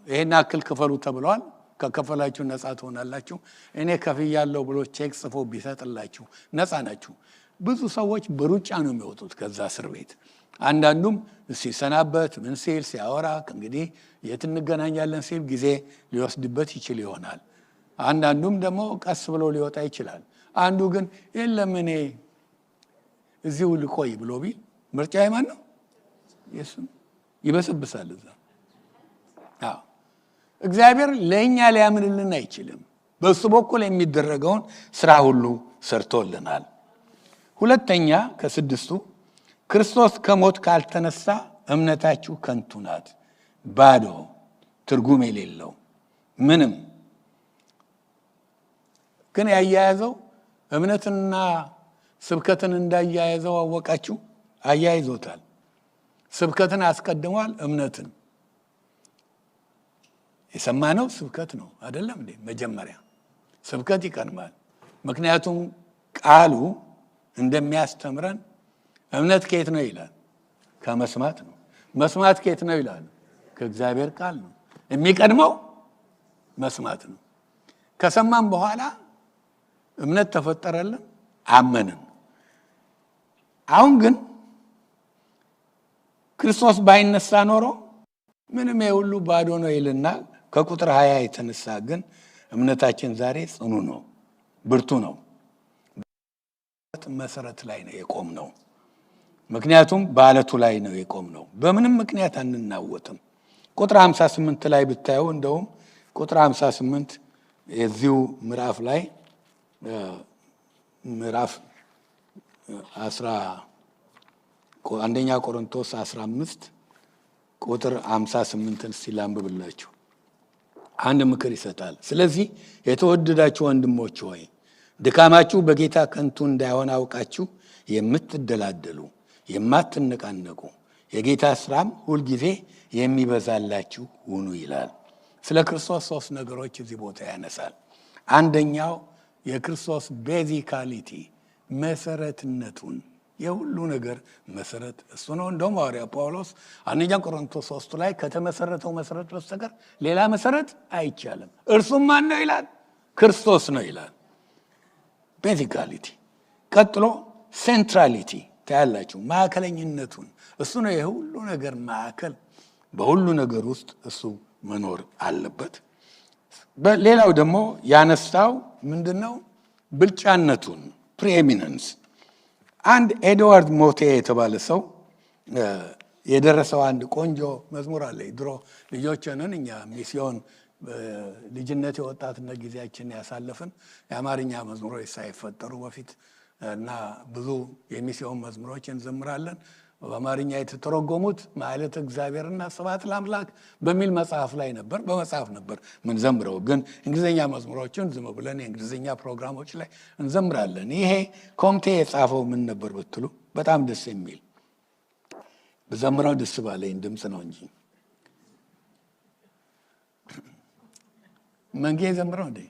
ይሄን አክል ክፈሉ ተብሏል፣ ከከፈላችሁ ነፃ ትሆናላችሁ፣ እኔ ከፍያለሁ ብሎ ቼክ ጽፎ ቢሰጥላችሁ ነፃ ናችሁ። ብዙ ሰዎች በሩጫ ነው የሚወጡት ከዛ እስር ቤት። አንዳንዱም ሲሰናበት ምን ሲል ሲያወራ እንግዲህ የት እንገናኛለን ሲል ጊዜ ሊወስድበት ይችል ይሆናል። አንዳንዱም ደግሞ ቀስ ብሎ ሊወጣ ይችላል። አንዱ ግን የለም እኔ እዚሁ ልቆይ ብሎ ቢል ምርጫ የማን ነው? ኢየሱስ ይበስብሳል እዛ። እግዚአብሔር ለእኛ ሊያምንልን አይችልም። በሱ በኩል የሚደረገውን ስራ ሁሉ ሰርቶልናል። ሁለተኛ ከስድስቱ ክርስቶስ ከሞት ካልተነሳ እምነታችሁ ከንቱ ናት፣ ባዶ ትርጉም የሌለው ምንም። ግን ያያያዘው እምነትና ስብከትን እንዳያያዘው አወቃችሁ? አያይዞታል። ስብከትን አስቀድሟል፣ እምነትን። የሰማነው ስብከት ነው አይደለም እንዴ? መጀመሪያ ስብከት ይቀድማል። ምክንያቱም ቃሉ እንደሚያስተምረን እምነት ከየት ነው ይላል? ከመስማት ነው። መስማት ከየት ነው ይላል? ከእግዚአብሔር ቃል ነው። የሚቀድመው መስማት ነው። ከሰማን በኋላ እምነት ተፈጠረልን፣ አመንን። አሁን ግን ክርስቶስ ባይነሳ ኖሮ ምንም የሁሉ ባዶ ነው ይልና ከቁጥር 20 የተነሳ ግን እምነታችን ዛሬ ጽኑ ነው፣ ብርቱ ነው። መሰረት ላይ ነው የቆምነው። ምክንያቱም በአለቱ ላይ ነው የቆምነው። በምንም ምክንያት አንናወጥም። ቁጥር 58 ላይ ብታዩ እንደውም ቁጥር 58 የዚሁ ምዕራፍ ላይ ምዕራፍ 1 ቆሮንቶስ 15 ቁጥር 58ን ሲላንብብላችሁ አንድ ምክር ይሰጣል። ስለዚህ የተወደዳችሁ ወንድሞች ሆይ ድካማችሁ በጌታ ከንቱ እንዳይሆን አውቃችሁ የምትደላደሉ የማትነቃነቁ የጌታ ስራም ሁልጊዜ የሚበዛላችሁ ሁኑ ይላል። ስለ ክርስቶስ 3 ነገሮች እዚህ ቦታ ያነሳል። አንደኛው የክርስቶስ ቤዚካሊቲ መሰረትነቱን፣ የሁሉ ነገር መሰረት እሱ ነው። እንደውም ሐዋርያ ጳውሎስ 1 ቆሮንቶስ 3 ላይ ከተመሰረተው መሰረት በስተቀር ሌላ መሰረት አይቻልም። እርሱም ማን ነው ይላል? ክርስቶስ ነው ይላል። ቤዚካሊቲ። ቀጥሎ ሴንትራሊቲ ታያላችሁ፣ ማዕከለኝነቱን። እሱ ነው የሁሉ ነገር ማዕከል። በሁሉ ነገር ውስጥ እሱ መኖር አለበት። ሌላው ደግሞ ያነሳው ምንድነው? ብልጫነቱን፣ ፕሪኤሚነንስ። አንድ ኤድዋርድ ሞቴ የተባለ ሰው የደረሰው አንድ ቆንጆ መዝሙር አለ። ድሮ ልጆችንን እኛ ሚስዮን ልጅነት የወጣትነት ጊዜያችን ያሳለፍን የአማርኛ መዝሙሮች ሳይፈጠሩ በፊት እና ብዙ የሚስዮን መዝሙሮች እንዘምራለን። በአማርኛ የተተረጎሙት ማለት እግዚአብሔርና ስብሐት ለአምላክ በሚል መጽሐፍ ላይ ነበር። በመጽሐፍ ነበር ምን ዘምረው። ግን እንግሊዝኛ መዝሙሮችን ዝም ብለን የእንግሊዝኛ ፕሮግራሞች ላይ እንዘምራለን። ይሄ ኮምቴ የጻፈው ምን ነበር ብትሉ በጣም ደስ የሚል በዘምራው ደስ ባለኝ ድምፅ ነው እንጂ መንጌ ዘምረው እንዴ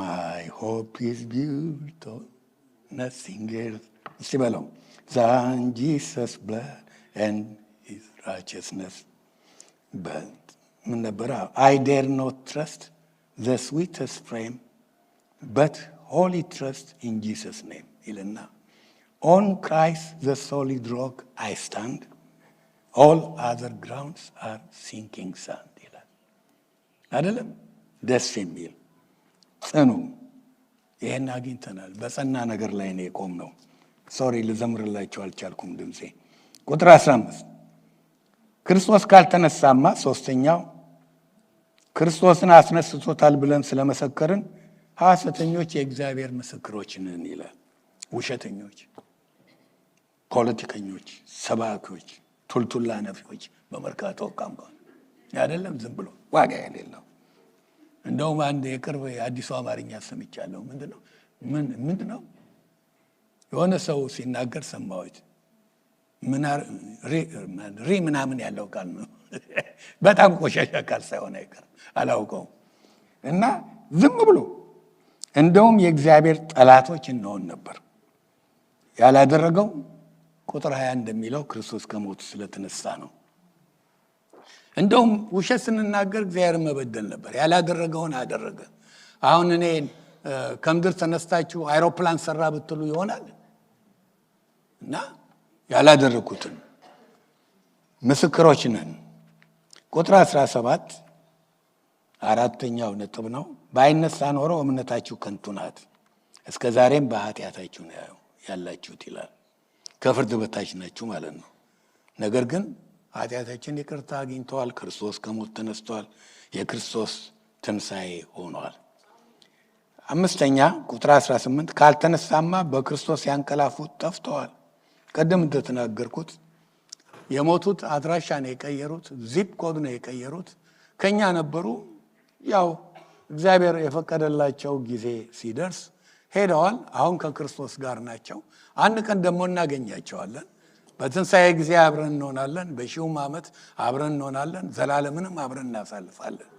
My hope is built on nothing else ሲበለው than Jesus' blood and his righteousness. But ምን ነበር? I dare not trust the sweetest frame, but wholly trust in Jesus' name. ይልና on Christ the solid rock I stand, all other grounds are sinking sand. አይደለም? ደስ የሚል ጽኑ። ይሄን አግኝተናል። በጸና ነገር ላይ ነው የቆምነው። ሶሪ ልዘምርላችሁ አልቻልኩም ድምጼ። ቁጥር 15 ክርስቶስ ካልተነሳማ፣ ሶስተኛው ክርስቶስን አስነስቶታል ብለን ስለመሰከርን ሐሰተኞች የእግዚአብሔር ምስክሮች ነን ይላል። ውሸተኞች፣ ፖለቲከኞች፣ ሰባኪዎች፣ ቱልቱላ ነፊዎች በመርካቶ ካምፓኒ አይደለም፣ ዝም ብሎ ዋጋ የሌለው። እንደውም አንድ የቅርብ የአዲሱ አማርኛ ሰምቻለሁ። ምንድነው የሆነ ሰው ሲናገር ሰማሁት። ምናምን ያለው ቃል ነው። በጣም ቆሻሻ ቃል ሳይሆን አይቀርም፣ አላውቀውም። እና ዝም ብሎ እንደውም የእግዚአብሔር ጠላቶች እንሆን ነበር። ያላደረገው ቁጥር 20 እንደሚለው ክርስቶስ ከሞት ስለተነሳ ነው። እንደውም ውሸት ስንናገር እግዚአብሔርን መበደል ነበር። ያላደረገውን አደረገ። አሁን እኔ ከምድር ተነስታችሁ አይሮፕላን ሰራ ብትሉ ይሆናል እና ያላደረኩትን ምስክሮች ነን። ቁጥር 17 አራተኛው ነጥብ ነው። ባይነሳ ኖሮ እምነታችሁ ከንቱ ናት፣ እስከ ዛሬም በኃጢአታችሁ ነው ያላችሁት ይላል። ከፍርድ በታች ናችሁ ማለት ነው። ነገር ግን ኃጢአታችን ይቅርታ አግኝተዋል። ክርስቶስ ከሞት ተነስቷል። የክርስቶስ ትንሣኤ ሆኗል። አምስተኛ ቁጥር 18 ካልተነሳማ በክርስቶስ ያንቀላፉት ጠፍተዋል። ቀደም እንደተናገርኩት የሞቱት አድራሻ ነው የቀየሩት፣ ዚፕ ኮድ ነው የቀየሩት። ከኛ ነበሩ። ያው እግዚአብሔር የፈቀደላቸው ጊዜ ሲደርስ ሄደዋል። አሁን ከክርስቶስ ጋር ናቸው። አንድ ቀን ደግሞ እናገኛቸዋለን። በትንሣኤ ጊዜ አብረን እንሆናለን። በሺውም ዓመት አብረን እንሆናለን። ዘላለምንም አብረን እናሳልፋለን።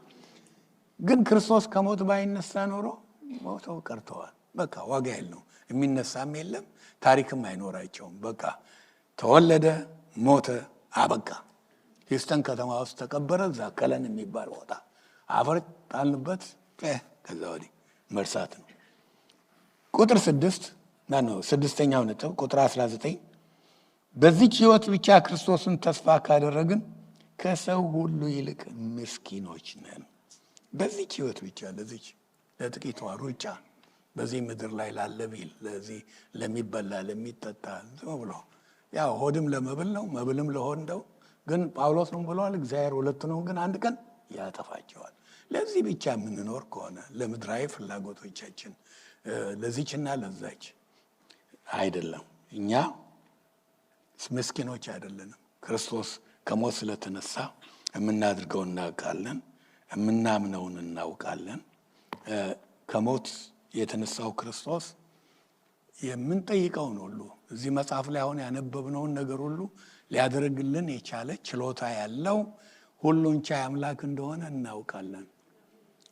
ግን ክርስቶስ ከሞት ባይነሳ ኖሮ ሞተው ቀርተዋል። በቃ ዋጋ የለውም። የሚነሳም የለም፣ ታሪክም አይኖራቸውም። በቃ ተወለደ፣ ሞተ፣ አበቃ። ሂውስተን ከተማ ውስጥ ተቀበረ። እዛ ከለን የሚባል ቦታ አፈር ጣልንበት። ከዛ ወዲህ መርሳት ነው። ቁጥር 6 ነው ስድስተኛው ነጥብ ቁጥር 19 በዚህች ሕይወት ብቻ ክርስቶስን ተስፋ ካደረግን ከሰው ሁሉ ይልቅ ምስኪኖች ነን። በዚህች ሕይወት ብቻ ለዚች ለጥቂቷ ሩጫ በዚህ ምድር ላይ ላለ ቢል ለዚህ ለሚበላ ለሚጠጣ ዝም ብሎ ያው ሆድም ለመብል ነው መብልም ለሆድ ነው። ግን ጳውሎስ ነው ብሏል፣ እግዚአብሔር ሁለት ነው፣ ግን አንድ ቀን ያጠፋቸዋል። ለዚህ ብቻ የምንኖር ከሆነ ለምድራዊ ፍላጎቶቻችን ለዚችና ለዛች አይደለም። እኛ ምስኪኖች አይደለንም። ክርስቶስ ከሞት ስለተነሳ የምናድርገው እናውቃለን፣ የምናምነውን እናውቃለን። ከሞት የተነሳው ክርስቶስ የምንጠይቀውን ሁሉ እዚህ መጽሐፍ ላይ አሁን ያነበብነውን ነገር ሁሉ ሊያደርግልን የቻለ ችሎታ ያለው ሁሉን ቻይ አምላክ እንደሆነ እናውቃለን።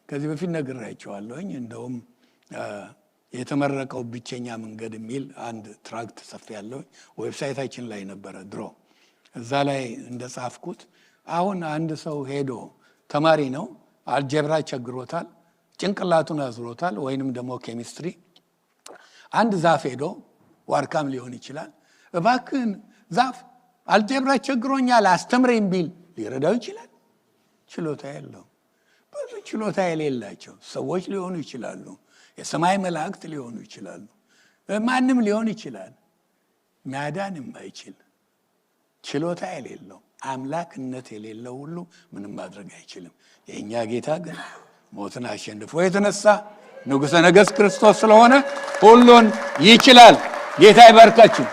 ከዚህ በፊት ነግሬያቸዋለሁኝ። እንደውም የተመረቀው ብቸኛ መንገድ የሚል አንድ ትራክት ጽፌያለሁ። ዌብሳይታችን ላይ ነበረ ድሮ። እዛ ላይ እንደጻፍኩት አሁን አንድ ሰው ሄዶ ተማሪ ነው፣ አልጀብራ ቸግሮታል፣ ጭንቅላቱን አዝሮታል፣ ወይንም ደግሞ ኬሚስትሪ አንድ ዛፍ ሄዶ ዋርካም ሊሆን ይችላል፣ እባክህን ዛፍ አልጀብራ ቸግሮኛል አስተምረኝ ቢል ሊረዳው ይችላል? ችሎታ የለውም። ብዙ ችሎታ የሌላቸው ሰዎች ሊሆኑ ይችላሉ፣ የሰማይ መላእክት ሊሆኑ ይችላሉ፣ ማንም ሊሆን ይችላል። ማዳን የማይችል ችሎታ የሌለው አምላክነት የሌለው ሁሉ ምንም ማድረግ አይችልም። የእኛ ጌታ ግን ሞትን አሸንፎ የተነሳ ንጉሠ ነገሥት ክርስቶስ ስለሆነ ሁሉን ይችላል። ጌታ ይባርካችሁ።